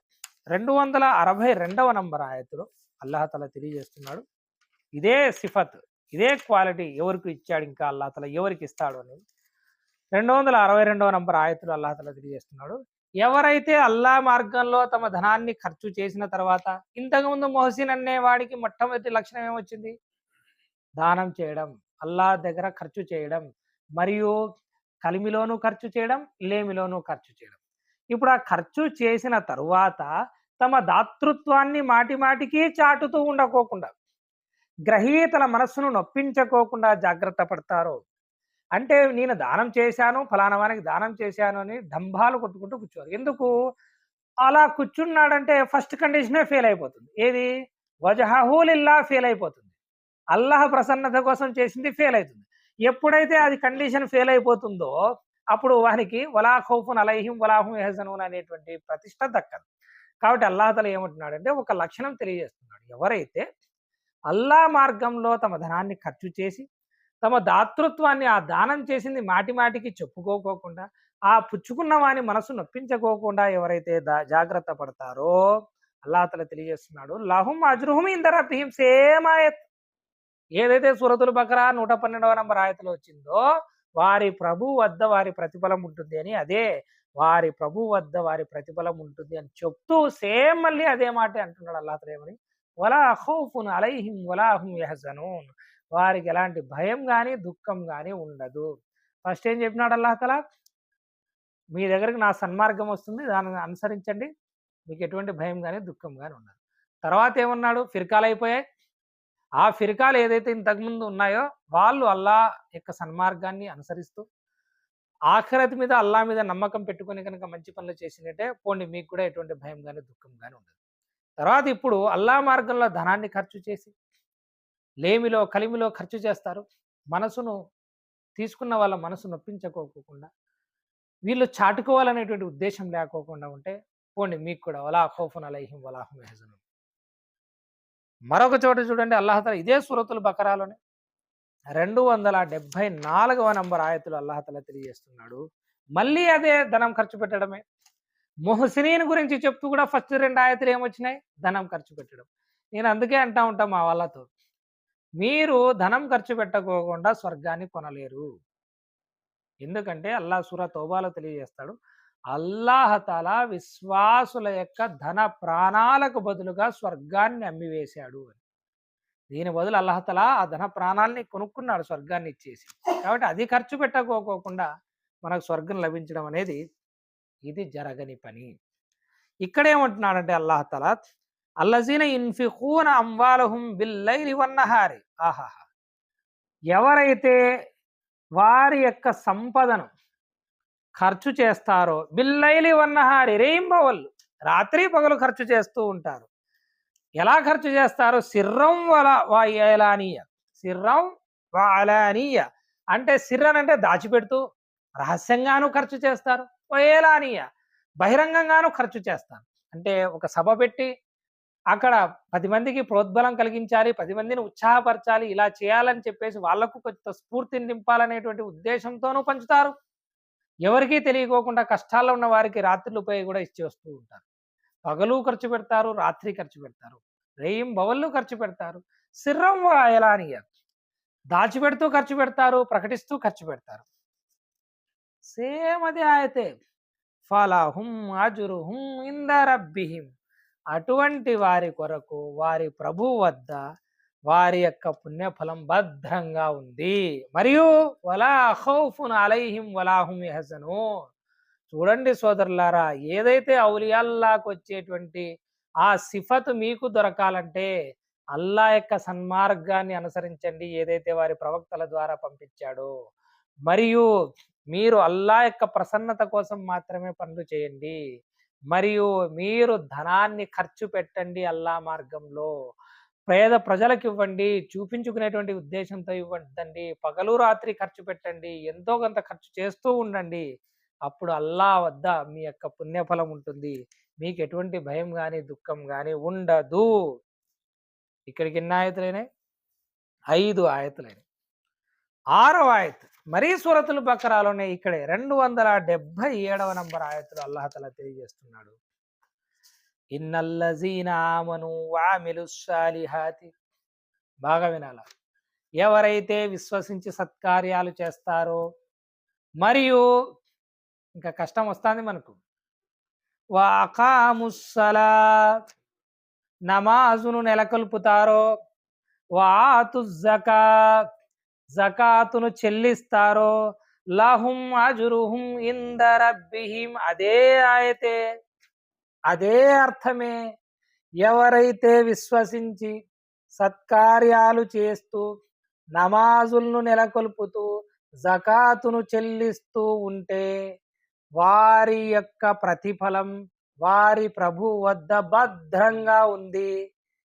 262వ నంబర్ ఆయతులో అల్లాహ్ తఆలా తెలియజేస్తున్నాడు. ఇదే సిఫత్, ఇదే క్వాలిటీ ఎవరికి ఇచ్చాడు, ఇంకా అల్లాహ్ తఆలా ఎవరికి ఇస్తాడు అనేది 262వ నంబర్ ఆయతులో అల్లాహ్ తఆలా తెలియజేస్తున్నాడు. ఎవరైతే అల్లా మార్గంలో తమ ధనాన్ని ఖర్చు చేసిన తర్వాత, ఇంతకుముందు మొహసిన్ అనే వాడికి మొట్టమొదటి లక్షణం ఏమొచ్చింది? దానం చేయడం, అల్లా దగ్గర ఖర్చు చేయడం, మరియు కలిమిలోనూ ఖర్చు చేయడం, లేమిలోనూ ఖర్చు చేయడం. ఇప్పుడు ఆ ఖర్చు చేసిన తరువాత తమ దాతృత్వాన్ని మాటి మాటికి చాటుతూ ఉండకోకుండా, గ్రహీతల మనస్సును నొప్పించకోకుండా జాగ్రత్త పడతారు. అంటే నేను దానం చేశాను, ఫలానా వానికి దానం చేశాను అని డంబాలు కొట్టుకుంటూ కూర్చోరు. ఎందుకు? అలా కూర్చున్నాడంటే ఫస్ట్ కండిషనే ఫెయిల్ అయిపోతుంది. ఏది? వజహహు లిల్లాహ్ ఫెయిల్ అయిపోతుంది. అల్లాహ్ ప్రసన్నత కోసం చేసింది ఫెయిల్ అవుతుంది. ఎప్పుడైతే అది కండిషన్ ఫెయిల్ అయిపోతుందో అప్పుడు వానికి వలా ఖౌఫున్ అలైహిం వలా హుం యహ్జనూన్ అనేటువంటి ప్రతిష్ట దక్కదు. కాబట్టి అల్లాహ్ తఆలా ఏమంటున్నాడంటే ఒక లక్షణం తెలియజేస్తున్నాడు. ఎవరైతే అల్లా మార్గంలో తమ ధనాన్ని ఖర్చు చేసి, తమ దాతృత్వాన్ని, ఆ దానం చేసింది మాటి మాటికి చెప్పుకోకోకుండా, ఆ పుచ్చుకున్న వాని మనసు నొప్పించుకోకుండా ఎవరైతే జాగ్రత్త పడతారో అల్లాహ్ తఆలా తెలియజేస్తున్నాడు. లహుం అజ్రుహుం ఇంద రబ్బిహిం. సేమ్ ఆయత్ ఏదైతే సూరతుల్ బకరా 112వ నంబర్ ఆయతలో వచ్చిందో, వారి ప్రభు వద్ద వారి ప్రతిఫలం ఉంటుంది అని, అదే వారి ప్రభు వద్ద వారి ప్రతిఫలం ఉంటుంది అని చెప్తూ సేమ్ మళ్ళీ అదే మాటే అంటున్నాడు అల్లాహ్ తఆలా. ఏమని? వలా ఖౌఫున్ అలైహిం వలా హుం యహ్జనూన్. వారికి ఎలాంటి భయం కానీ దుఃఖం కానీ ఉండదు. ఫస్ట్ ఏం చెప్పినాడు అల్లాహ్ తఆలా? మీ దగ్గరికి నా సన్మార్గం వస్తుంది, దానిని అనుసరించండి, మీకు ఎటువంటి భయం కానీ దుఃఖం కానీ ఉండదు. తర్వాత ఏమన్నాడు? ఫిర్కాలు అయిపోయాయి. ఆ ఫిర్కాలు ఏదైతే ఇంతకుముందు ఉన్నాయో వాళ్ళు అల్లా యొక్క సన్మార్గాన్ని అనుసరిస్తూ ఆఖిరత్ మీద అల్లా మీద నమ్మకం పెట్టుకొని కనుక మంచి పనులు చేసినట్టే పోండి, మీకు కూడా ఎటువంటి భయం కానీ దుఃఖం కానీ ఉండదు. తర్వాత ఇప్పుడు అల్లా మార్గంలో ధనాన్ని ఖర్చు చేసి లేమిలో కలిమిలో ఖర్చు చేస్తారు. మనసును తీసుకున్న వాళ్ళ మనసు నొప్పించుకోకుండా, వీళ్ళు చాటుకోవాలనేటువంటి ఉద్దేశం లేకోకుండా ఉంటే పోండి, మీకు కూడా వలా ఖౌఫున్ అలైహిం వలా హుం యహ్జనూన్. మరొక చోట చూడండి అల్లాహతాలా ఇదే సూరతుల్ బకరాలోనే 274వ నంబర్ ఆయతులు అల్లాహతాలా తెలియజేస్తున్నాడు. మళ్ళీ అదే ధనం ఖర్చు పెట్టడమే. మొహసినీన్ గురించి చెప్తూ కూడా ఫస్ట్ 2 ఆయతులు ఏమొచ్చినాయి? ధనం ఖర్చు పెట్టడం. నేను అందుకే అంటా ఉంటా మా వాళ్ళతో, మీరు ధనం ఖర్చు పెట్టకోకుండా స్వర్గాన్ని కొనలేరు. ఎందుకంటే అల్లాహ్ సూరా తౌబాలో తెలియజేస్తాడు, అల్లాహతాలా విశ్వాసుల యొక్క ధన ప్రాణాలకు బదులుగా స్వర్గాన్ని అమ్మివేశాడు అని. దీని బదులు అల్లాహతాలా ఆ ధన ప్రాణాలని కొనుక్కున్నాడు స్వర్గాన్ని ఇచ్చేసి. కాబట్టి అది ఖర్చు పెట్టకోకుండా మనకు స్వర్గం లభించడం అనేది ఇది జరగని పని. ఇక్కడేమంటున్నాడంటే అల్లాహతాలా, అల్లజీన ఇన్ఫిఖూన అమ్వాలహుం బిల్లైలి వన్నహారి. ఆహాహా, ఎవరైతే వారి యొక్క సంపదను ఖర్చు చేస్తారో, బిల్లైలి వన్నహారి, రేయింబవళ్ళు, రాత్రి పగలు ఖర్చు చేస్తూ ఉంటారు. ఎలా ఖర్చు చేస్తారు? సిర్రం వలానీయ, సిర్రం వలానీయ అంటే సిర్రన్ అంటే దాచిపెడుతూ, రహస్యంగాను ఖర్చు చేస్తారు. ఏలానీయ బహిరంగంగాను ఖర్చు చేస్తారు. అంటే ఒక సభ పెట్టి అక్కడ 10 మందికి ప్రోద్బలం కలిగించాలి, 10 మందిని ఉత్సాహపరచాలి, ఇలా చేయాలని చెప్పేసి వాళ్లకు కొంత స్ఫూర్తిని నింపాలనేటువంటి ఉద్దేశంతోనూ పంచుతారు. ఎవరికీ తెలియకోకుండా కష్టాల్లో ఉన్న వారికి రాత్రులు పోయి కూడా ఇచ్చి వస్తూ ఉంటారు. పగలు ఖర్చు పెడతారు, రాత్రి ఖర్చు పెడతారు, రేయింబవళ్ళు ఖర్చు పెడతారు. సిర్రం వలానియ దాచిపెడుతూ ఖర్చు పెడతారు, ప్రకటిస్తూ ఖర్చు పెడతారు. సేమ్ అదే ఆయతే. ఫలహుం అజ్రుహుం ఇంద రబ్బిహిం, అటువంటి వారి కొరకు వారి ప్రభువు వద్ద వారి యొక్క పుణ్యఫలం భద్రంగా ఉంది. మరియు వలా ఖౌఫున్ అలైహిం వలా హుం యహ్జనూన్. చూడండి సోదరులారా, ఏదైతే ఔలియాల్లాకు వచ్చేటువంటి ఆ సిఫతు మీకు దొరకాలంటే అల్లా యొక్క సన్మార్గాన్ని అనుసరించండి, ఏదైతే వారి ప్రవక్తల ద్వారా పంపించాడో. మరియు మీరు అల్లా యొక్క ప్రసన్నత కోసం మాత్రమే పనులు చేయండి. మరియు మీరు ధనాన్ని ఖర్చు పెట్టండి అల్లా మార్గంలో. పేద ప్రజలకు ఇవ్వండి, చూపించుకునేటువంటి ఉద్దేశంతో ఇవ్వద్దండి. పగలు రాత్రి ఖర్చు పెట్టండి, ఎంతో కొంత ఖర్చు చేస్తూ ఉండండి. అప్పుడు అల్లా వద్ద మీ యొక్క పుణ్యఫలం ఉంటుంది. మీకు ఎటువంటి భయం కానీ దుఃఖం కానీ ఉండదు. ఇక్కడికి ఎన్ని ఆయతులైనాయి? 5 ఆయతులైనాయి. 6వ ఆయత్ మరీ సూరతుల్ బకరాలోనే ఇక్కడే 277వ నంబర్ ఆయతులు అల్లాహతాలా తెలియజేస్తున్నాడు, ఇన్నల్లజీన ఆమను వఅమిలుస్ సాలిహాతి. బాగా వినాల. ఎవరైతే విశ్వసించి సత్కార్యాలు చేస్తారో, మరియు ఇంకా కష్టం వస్తుంది మనకు, వఅకాముస్సలా నమాజును నెలకొల్పుతారో, వఆతుజ్జకా జకాతును చెల్లిస్తారో, లహుం అజ్రుహుం ఇంద రబ్బిహిం. అదే ఆయతే, అదే అర్థమే. ఎవరైతే విశ్వసించి సత్కార్యాలు చేస్తూ, నమాజులను నెలకొల్పుతూ, జకాతును చెల్లిస్తూ ఉంటే వారి యొక్క ప్రతిఫలం వారి ప్రభు వద్ద భద్రంగా ఉంది.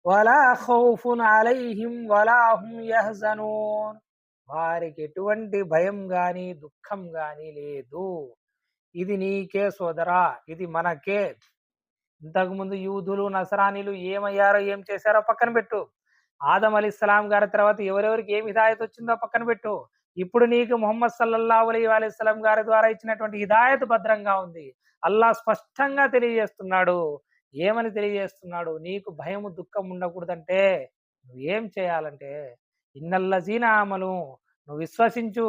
వలా ఖౌఫున్ అలైహిం వలా హుం యహ్జనూన్. వారికి ఎటువంటి భయం గాని దుఃఖం గాని లేదు. ఇది నీకే సోదరా, ఇది మనకే. ఇంతకుముందు యూదులు నసరానీలు ఏమయ్యారో ఏం చేశారో పక్కన పెట్టు. ఆదం అలీస్లాం గారి తర్వాత ఎవరెవరికి ఏం హిదాయత్ వచ్చిందో పక్కన పెట్టు. ఇప్పుడు నీకు ముహమ్మద్ సల్లల్లాహు అలైహి వసల్లం గారి ద్వారా ఇచ్చినటువంటి హిదాయత్ భద్రంగా ఉంది. అల్లాహ్ స్పష్టంగా తెలియజేస్తున్నాడు. ఏమని తెలియజేస్తున్నాడు? నీకు భయము దుఃఖం ఉండకూడదంటే నువ్వేం చేయాలంటే, ఇన్నల్లజీన ఆమను, నువ్వు విశ్వసించు,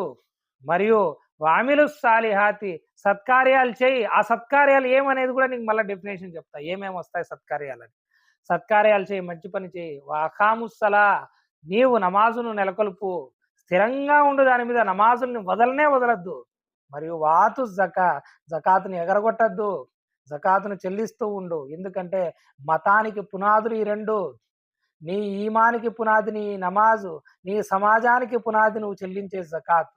మరియు వామిలు సాలిహాతి, సత్కార్యాలు చేయి. ఆ సత్కార్యాలు ఏమనేది కూడా నీకు మళ్ళీ డెఫినేషన్ చెప్తా, ఏమేమి వస్తాయి సత్కార్యాలని. సత్కార్యాలు చేయి, మంచి పని చేయి. వాఖాముస్సలా, నీవు నమాజును నెలకొల్పు, స్థిరంగా ఉండు దాని మీద, నమాజుల్ని వదలనే వదలద్దు. మరియు వాతు జకాతుని ఎగరగొట్టద్దు, జకాతును చెల్లిస్తూ ఉండు. ఎందుకంటే మతానికి పునాదులు ఈ 2. నీ ఈమానికి పునాది నీ నమాజు, నీ సమాజానికి పునాది నువ్వు చెల్లించే జకాత్.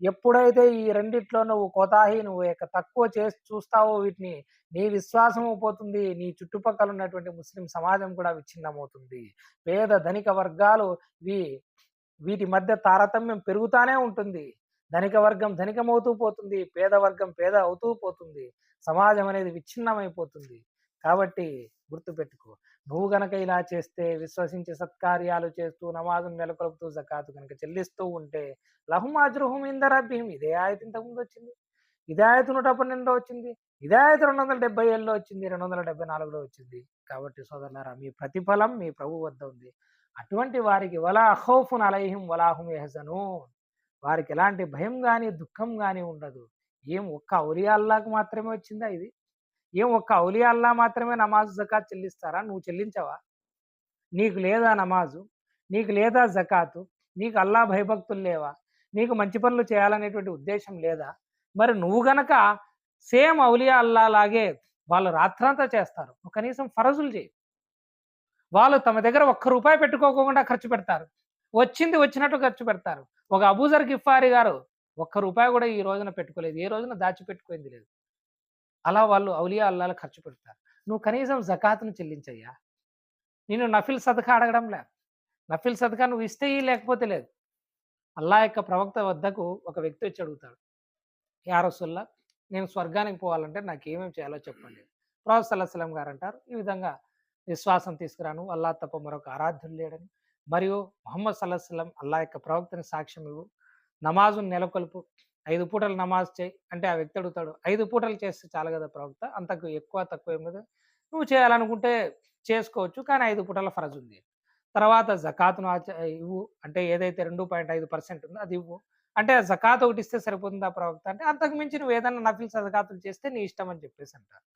ఎప్పుడైతే ఈ రెండిట్లో నువ్వు కోతాహి, నువ్వు తక్కువ చేసి చూస్తావో వీటిని, నీ విశ్వాసము పోతుంది, నీ చుట్టుపక్కల ఉన్నటువంటి ముస్లిం సమాజం కూడా విచ్ఛిన్నమవుతుంది. పేద ధనిక వర్గాలు వీటి మధ్య తారతమ్యం పెరుగుతానే ఉంటుంది. ధనిక వర్గం ధనికమవుతూ పోతుంది, పేద వర్గం పేద అవుతూ పోతుంది, సమాజం అనేది విచ్ఛిన్నమైపోతుంది. కాబట్టి గుర్తుపెట్టుకో, నువ్వు గనక ఇలా చేస్తే, విశ్వసించి సత్కార్యాలు చేస్తూ నమాజును నెలకొల్పుతూ జకాతు కనుక చెల్లిస్తూ ఉంటే లహుం అజ్రుహుం ఇంద రబ్బిహిం. ఇదే ఆయత ఇంతకుముందు వచ్చింది, ఇదే ఆయత 112లో వచ్చింది, ఇదే ఆయత 277లో వచ్చింది, 274లో వచ్చింది. కాబట్టి సోదరులారా, మీ ప్రతిఫలం మీ ప్రభు వద్ద ఉంది. అటువంటి వారికి వలా ఖౌఫున్ అలైహిం వలా హుం యహ్జనూన్, వారికి ఎలాంటి భయం కానీ దుఃఖం కానీ ఉండదు. ఏం ఒక్క ఔలియా అల్లాహ్కు మాత్రమే వచ్చిందా ఇది? ఏం ఒక్క ఔలియా అల్లాహ్ మాత్రమే నమాజు జకాత్ చెల్లిస్తారా? నువ్వు చెల్లించవా? నీకు లేదా నమాజు, నీకు లేదా జకాతు, నీకు అల్లా భయభక్తులు లేవా, నీకు మంచి పనులు చేయాలనేటువంటి ఉద్దేశం లేదా? మరి నువ్వు గనక సేమ్ ఔలియా అల్లా లాగే వాళ్ళు రాత్రంతా చేస్తారు, నువ్వు కనీసం ఫరజులు చేయి. వాళ్ళు తమ దగ్గర ఒక్క రూపాయి పెట్టుకోకుండా ఖర్చు పెడతారు, వచ్చింది వచ్చినట్టు ఖర్చు పెడతారు. ఒక అబూజర్ గిఫారి గారు ఒక్క రూపాయి కూడా ఈ రోజున పెట్టుకోలేదు, ఏ రోజున దాచిపెట్టుకోయింది లేదు. అలా వాళ్ళు ఔలియా అల్లాలు ఖర్చు పెడతారు. నువ్వు కనీసం జకాతును చెల్లించయ్యా. నేను నఫిల్ సదకా అడగడం లేదు, నఫిల్ సదకా నువ్వు ఇస్తే లేకపోతే లేదు. అల్లా యొక్క ప్రవక్త వద్దకు ఒక వ్యక్తి వచ్చి అడుగుతాడు, యా రసూల్లా, నేను స్వర్గానికి పోవాలంటే నాకు ఏమేమి చేయాలో చెప్పండి. ప్రవక్త సల్లల్లాహు అలైహి వసల్లం గారు అంటారు, ఈ విధంగా విశ్వాసం తీసుకురాను, అల్లా తప్ప మరొక ఆరాధ్యులు లేడని, మరియు ముహమ్మద్ సల్లల్లాహు అలైహి వసల్లం అల్లా యొక్క ప్రవక్తని సాక్ష్యం ఇవ్వు, నమాజును నెలకొల్పు, 5 పూటలు నమాజ్ చేయి. అంటే ఆ వ్యక్తి అడుగుతాడు, 5 పూటలు చేస్తే చాలు కదా ప్రవక్త, అంతకు ఎక్కువ తక్కువ ఏం లేదు, నువ్వు చేయాలనుకుంటే చేసుకోవచ్చు, కానీ 5 పూటల ఫరజ్ ఉంది. తర్వాత జకాతును ఇవ్వు, అంటే ఏదైతే 2.5% ఉందో అది ఇవ్వు. అంటే జకాత్ ఒకటి ఇస్తే సరిపోతుందా ప్రవక్త అంటే, అంతకు మించి నువ్వు ఏదైనా నఫిల్ సదకాతులు చేస్తే నీ ఇష్టం అని చెప్పేసి అంటారు.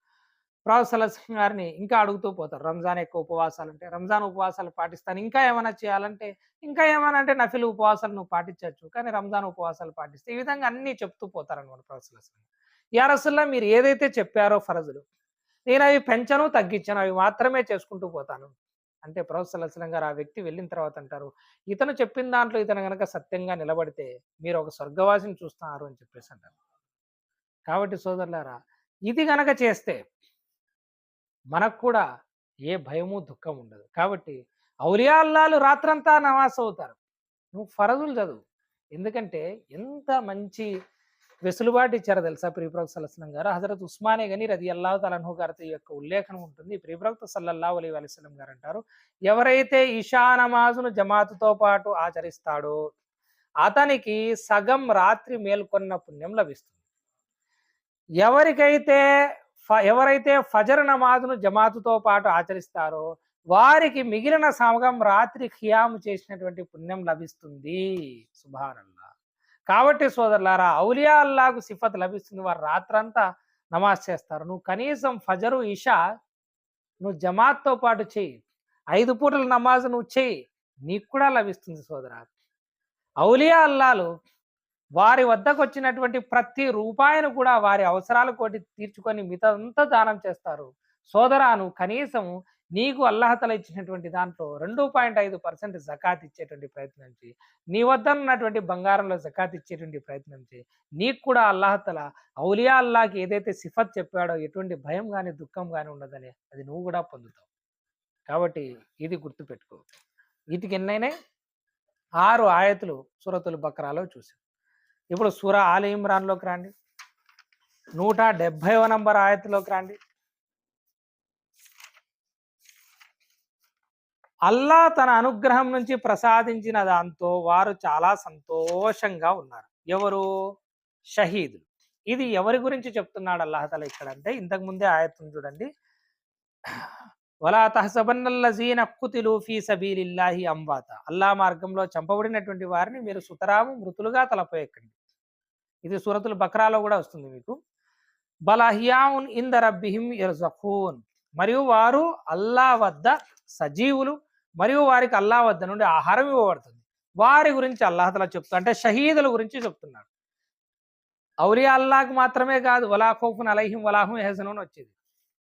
ప్రవక్త సల్లల్లాహు అలైహి వసల్లం గారిని ఇంకా అడుగుతూ పోతారు, రంజాన్ ఎక్కువ ఉపవాసాలు అంటే రంజాన్ ఉపవాసాలు పాటిస్తాను, ఇంకా ఏమైనా చేయాలంటే, ఇంకా ఏమైనా అంటే నఫిల్ ఉపవాసాలు నువ్వు పాటించవచ్చు, కానీ రంజాన్ ఉపవాసాలు పాటిస్తే, ఈ విధంగా అన్ని చెప్తూ పోతారనమాట ప్రవక్త సల్లల్లాహు అలైహి వసల్లం. యా రసూలల్లాహ్, మీరు ఏదైతే చెప్పారో ఫరజులు, నేను అవి పెంచను తగ్గించను, అవి మాత్రమే చేసుకుంటూ పోతాను అంటే, ప్రవక్త సల్లల్లాహు అలైహి వసల్లం గారు ఆ వ్యక్తి వెళ్ళిన తర్వాత అంటారు, ఇతను చెప్పిన దాంట్లో ఇతను గనక సత్యంగా నిలబడితే మీరు ఒక స్వర్గవాసిని చూస్తున్నారు అని చెప్పేసి అంటారు. కాబట్టి సోదరులారా, ఇది గనక చేస్తే మనకు కూడా ఏ భయము దుఃఖం ఉండదు. కాబట్టి ఔలియా అల్లాలు రాత్రంతా నమాజ్ అవుతారు, నువ్వు ఫరజులు చదువు. ఎందుకంటే ఎంత మంచి వెసులుబాటు ఇచ్చారో తెలుసా ప్రియప్రవక్త సల్లల్లాహు అలైహి వసల్లం గారు. హజరత్ ఉస్మానే గని రదియల్లాహు తఆలా అన్హు గారితో ఈ యొక్క ఉల్లేఖనం ఉంటుంది. ప్రియప్రవక్త సల్లల్లాహు అలైహి వసల్లం గారు అంటారు, ఎవరైతే ఇషా నమాజును జమాతుతో పాటు ఆచరిస్తాడో అతనికి సగం రాత్రి మేల్కొన్న పుణ్యం లభిస్తుంది. ఎవరైతే ఫజర్ నమాజును జమాతుతో పాటు ఆచరిస్తారో వారికి మిగిలిన సగం రాత్రి ఖియాము చేసినటువంటి పుణ్యం లభిస్తుంది. సుబ్హానల్లాహ్. కాబట్టి సోదరులారా, ఔలియా అల్లాహకు సిఫత్ లభిస్తుంది, వారు రాత్రంతా నమాజ్ చేస్తారు. నువ్వు కనీసం ఫజరు ఇషా నువ్వు జమాత్తో పాటు చెయ్యి, 5 పూటల నమాజ్ నువ్వు చెయ్యి, నీకు కూడా లభిస్తుంది సోదరా. ఔలియా అల్లాలు వారి వద్దకు వచ్చినటువంటి ప్రతి రూపాయిని కూడా వారి అవసరాలు కోటి తీర్చుకొని మిగతాదంతా దానం చేస్తారు. సోదరాను కనీసం నీకు అల్లాహతల ఇచ్చినటువంటి దాంట్లో 2.5% జకాత్ ఇచ్చేటువంటి ప్రయత్నం చేయి. నీ వద్ద ఉన్నటువంటి బంగారంలో జకాత్ ఇచ్చేటువంటి ప్రయత్నం చేయి. నీకు కూడా అల్లాహతల ఔలియా అల్లాహకి ఏదైతే సిఫత్ చెప్పాడో ఎటువంటి భయం కానీ దుఃఖం కానీ ఉండదని అది నువ్వు కూడా పొందుతావు. కాబట్టి ఇది గుర్తుపెట్టుకో. వీటికి ఎన్నైనాయి? 6 ఆయతులు సూరతుల్ బక్రాలో చూసాం. ఇప్పుడు సూరా ఆలి ఇమ్రాన్లోకి రండి, 170వ నంబర్ ఆయతులోకి రండి. అల్లా తన అనుగ్రహం నుంచి ప్రసాదించిన దాంతో వారు చాలా సంతోషంగా ఉన్నారు. ఎవరు? షహీదులు. ఇది ఎవరి గురించి చెప్తున్నాడు అల్లాహ్ ఇక్కడ అంటే, ఇంతకు ముందే ఆయత్తును చూడండి, వలా తహసబన్నల్లజీన ఖుతిలు ఫీ సబీలిల్లాహి అమ్వాత, అల్లా మార్గంలో చంపబడినటువంటి వారిని మీరు సుతరాము మృతులుగా తలపోయకండి. ఇది సూరతుల్ బక్రాలో కూడా వస్తుంది మీకు. బలహియాఉన్ ఇంద రబ్బిహిం యర్జఖూన్, మరియు వారు అల్లా వద్ద సజీవులు, మరియు వారికి అల్లా వద్ద నుండి ఆహారం ఇవ్వబడుతుంది. వారి గురించి అల్లాహ్ చెప్తా అంటే షహీదుల గురించి చెప్తున్నాడు. ఔలియా అల్లాహ్కి మాత్రమే కాదు, వలా ఖౌఫున్ అలైహిం వలా హుం యహ్జనూన్ వచ్చేది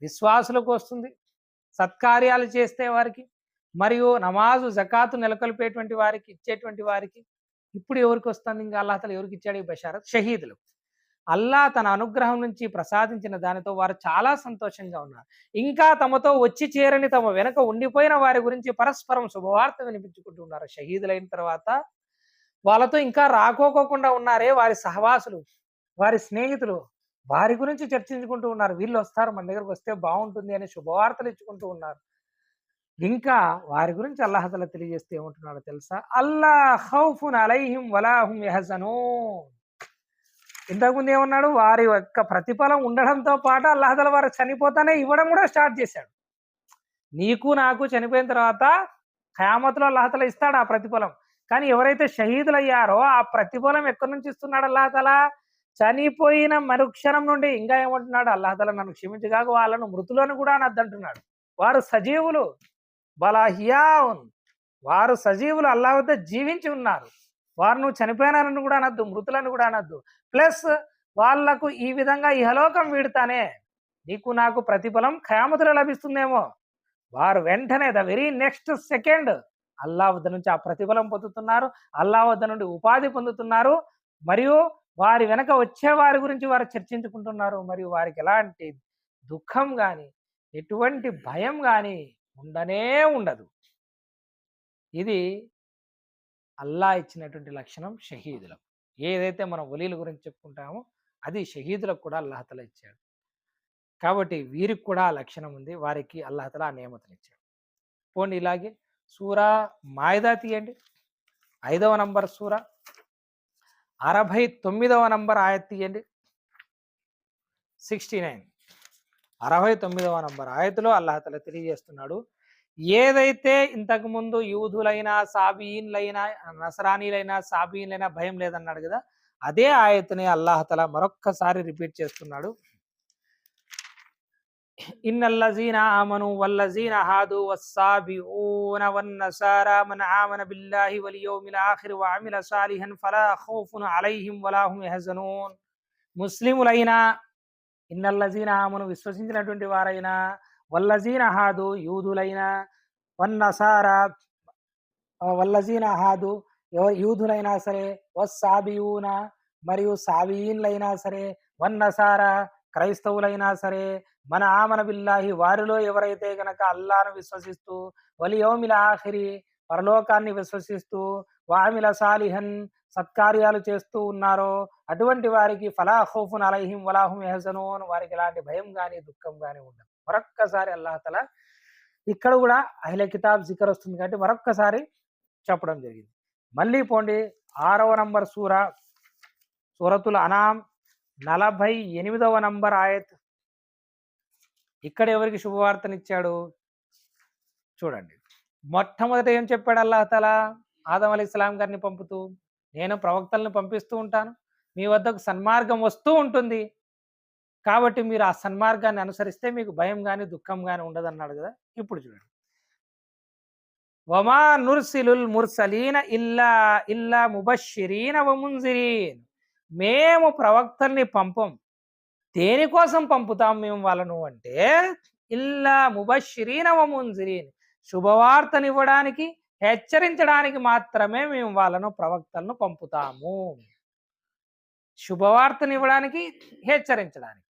విశ్వాసులకు వస్తుంది, సత్కార్యాలు చేస్తే వారికి, మరియు నమాజు జకాతు నెలకొల్పేటువంటి వారికి, ఇచ్చేటువంటి వారికి. ఇప్పుడు ఎవరికి వస్తుంది? ఇంకా అల్లాహ్ ఎవరికి ఇచ్చాడు ఈ బషారత్? షహీదులు. అల్లా తన అనుగ్రహం నుంచి ప్రసాదించిన దానితో వారు చాలా సంతోషంగా ఉన్నారు. ఇంకా తమతో వచ్చి చేరని, తమ వెనక ఉండిపోయిన వారి గురించి పరస్పరం శుభవార్త వినిపించుకుంటూ ఉన్నారు. షహీదులైన తర్వాత వాళ్ళతో ఇంకా రాకోకోకుండా ఉన్నారే వారి సహవాసులు, వారి స్నేహితులు, వారి గురించి చర్చించుకుంటూ ఉన్నారు. వీళ్ళు వస్తారు, మన దగ్గరకు వస్తే బాగుంటుంది అని శుభవార్తలు ఇచ్చుకుంటూ ఉన్నారు. ఇంకా వారి గురించి అల్లాహ్ తఆలా తెలియజేస్తే ఏమంటున్నాడో తెలుసా? అల్లా ఖౌఫున్ అలైహిం వలా హుం యహ్జనూన్. ఇంతకుముందు ఏమన్నాడు? వారి యొక్క ప్రతిఫలం ఉండడంతో పాటు అల్లాహ్ తఆలా వారు చనిపోతానే ఇవ్వడం కూడా స్టార్ట్ చేశాడు. నీకు నాకు చనిపోయిన తర్వాత ఖయామత్లో అల్లాహ్ తఆలా ఇస్తాడు ఆ ప్రతిఫలం. కానీ ఎవరైతే షహీదులయ్యారో ఆ ప్రతిఫలం ఎక్కడి నుంచి ఇస్తున్నాడు అల్లాహ్ తఆలా? చనిపోయిన మరుక్షణం నుండి. ఇంకా ఏమంటున్నాడు అల్లాహ్ తఆలా? నన్ను క్షమించగాక వాళ్ళను మృతులను కూడా అనొద్దంటున్నాడు. వారు సజీవులు, బలాహియావున్, వారు సజీవులు, అల్లాహ్ వద్ద జీవించి ఉన్నారు. వారు నువ్వు చనిపోయినారని కూడా అనొద్దు, మృతులను కూడా అనొద్దు. ప్లస్ వాళ్లకు ఈ విధంగా ఇహలోకం వీడుతానే నీకు నాకు ప్రతిఫలం ఖయామతులో లభిస్తుందేమో. వారు వెంటనే the very next second Allah వద్ద నుంచి ఆ ప్రతిఫలం పొందుతున్నారు, అల్లాహ్ వద్ద నుండి ఉపాధి పొందుతున్నారు. మరియు వారి వెనక వచ్చే వారి గురించి వారు చర్చించుకుంటున్నారు. మరియు వారికి ఎలాంటి దుఃఖం కానీ ఎటువంటి భయం కానీ ఉండనే ఉండదు. ఇది అల్లాహ్ ఇచ్చినటువంటి లక్షణం షహీదులకు. ఏదైతే మనం వలీల గురించి చెప్పుకుంటామో అది షహీదులకు కూడా అల్లాహ్ తఆలా ఇచ్చాడు. కాబట్టి వీరికి కూడా ఆ లక్షణం ఉంది. వారికి అల్లాహ్ తఆలా ఆ నియమతను ఇచ్చాడు. పోండి ఇలాగే సూరా మాయిదా తీయండి, 5వ నంబర్ సూరా 69వ నంబర్ ఆయత్ తీయండి. 69, 69వ నంబర్ ఆయతులో అల్లాహ్ తఆలా తెలియజేస్తున్నాడు, ఏదైతే ఇంతకుముందు యూదులైనా సాబీన్లైనా నసరానీలైనా సాబీన్లైనా భయం లేదన్నాడు కదా, అదే ఆయతుని అల్లాహ్ తఆలా మరొక్కసారి రిపీట్ చేస్తున్నాడు. ఇన్నల్లజీన ఆమను వల్లజీన హాదు వస్సాబిఊన వన్నసారా మన్ ఆమన బిల్లాహి వల్ యౌమిల్ ఆఖిర్ వఅమిల సాలిహన్ ఫలా ఖౌఫున్ అలైహిం వలా హుం యహ్జనూన్. ముస్లిములైనా, ఇన్నల్లజీన ఆమను విశ్వసించినటువంటి వారైనా, వల్లజీన హాదు యూదులైనా, వన్నసారా వల్లజీన హాదు యూదులైనా సరే, వస్సాబియూన మరియు సాబీన్లైనా సరే, వన్నసారా క్రైస్తవులైనా సరే, మన ఆమన బిల్లాహి వారిలో ఎవరైతే గనక అల్లాహ్ను విశ్వసిస్తూ, వల్ యౌమిల్ ఆఖిరి పరలోకాన్ని విశ్వసిస్తూ, వామిల సాలిహన్ సత్కార్యాలు చేస్తూ ఉన్నారో అటువంటి వారికి ఫలా ఖౌఫున్ అలైహిం వలా హుం యహ్జనూన్, వారికి ఎలాంటి భయం కానీ దుఃఖం కానీ ఉండదు. మరొక్కసారి అల్లాహ్ తఆలా ఇక్కడ కూడా అహ్లే కితాబ్ జికర్ వస్తుంది కాబట్టి మరొక్కసారి చెప్పడం జరిగింది. మళ్ళీ పోండి 6వ నంబర్ సూరతుల్ అనామ్ 48వ నంబర్ ఆయత్. ఇక్కడ ఎవరికి శుభవార్తనిచ్చాడు చూడండి. మొట్టమొదట ఏం చెప్పాడు అల్లాహ్ తఆలా? ఆదం అలైహిస్సలాం గారిని పంపుతూ, నేను ప్రవక్తలను పంపిస్తూ ఉంటాను, మీ వద్దకు సన్మార్గం వస్తూ ఉంటుంది, కాబట్టి మీరు ఆ సన్మార్గాన్ని అనుసరిస్తే మీకు భయం కానీ దుఃఖం కానీ ఉండదన్నాడు కదా. ఇప్పుడు చూడండి, వమా నుర్సిలుల్ ముర్సలీన ఇల్లా ముబష్షిరీన వ ముంజిరీన్. మేము ప్రవక్తల్ని పంపం, దేనికోసం పంపుతాం మేము వాళ్ళను అంటే, ఇల్లా ముబష్షిరీన వ ముంజిరీన్, శుభవార్తనివ్వడానికి హెచ్చరించడానికి మాత్రమే మేము వాళ్ళను ప్రవక్తలను పంపుతాము. శుభవార్తనివ్వడానికి, హెచ్చరించడానికి.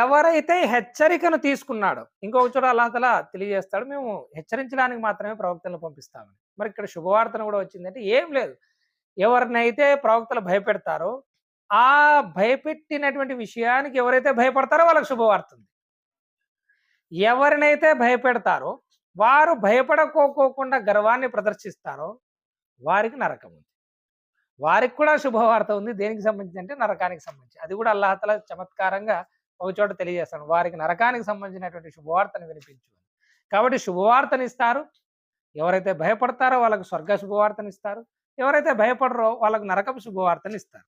ఎవరైతే హెచ్చరికను తీసుకున్నాడో, ఇంకొక చోట అల్లాహ్ తఆలా తెలియజేస్తాడు, మేము హెచ్చరించడానికి మాత్రమే ప్రవక్తలను పంపిస్తామని. మరి ఇక్కడ శుభవార్తను కూడా వచ్చిందంటే ఏం లేదు, ఎవరినైతే ప్రవక్తలు భయపెడతారో ఆ భయపెట్టినటువంటి విషయానికి ఎవరైతే భయపడతారో వాళ్ళకి శుభవార్త ఉంది. ఎవరినైతే భయపెడతారో వారు భయపడకోకుండా గర్వాన్ని ప్రదర్శిస్తారో వారికి నరకం ఉంది. వారికి కూడా శుభవార్త ఉంది. దేనికి సంబంధించి అంటే నరకానికి సంబంధించి. అది కూడా అల్లాహ్ తఆలా చమత్కారంగా ఒక చోట తెలియజేస్తాడు, వారికి నరకానికి సంబంధించినటువంటి శుభవార్తను వినిపించు. కాబట్టి శుభవార్తనిస్తారు. ఎవరైతే భయపడతారో వాళ్ళకు స్వర్గ శుభవార్తనిస్తారు, ఎవరైతే భయపడరో వాళ్ళకు నరకపు శుభవార్తనిస్తారు.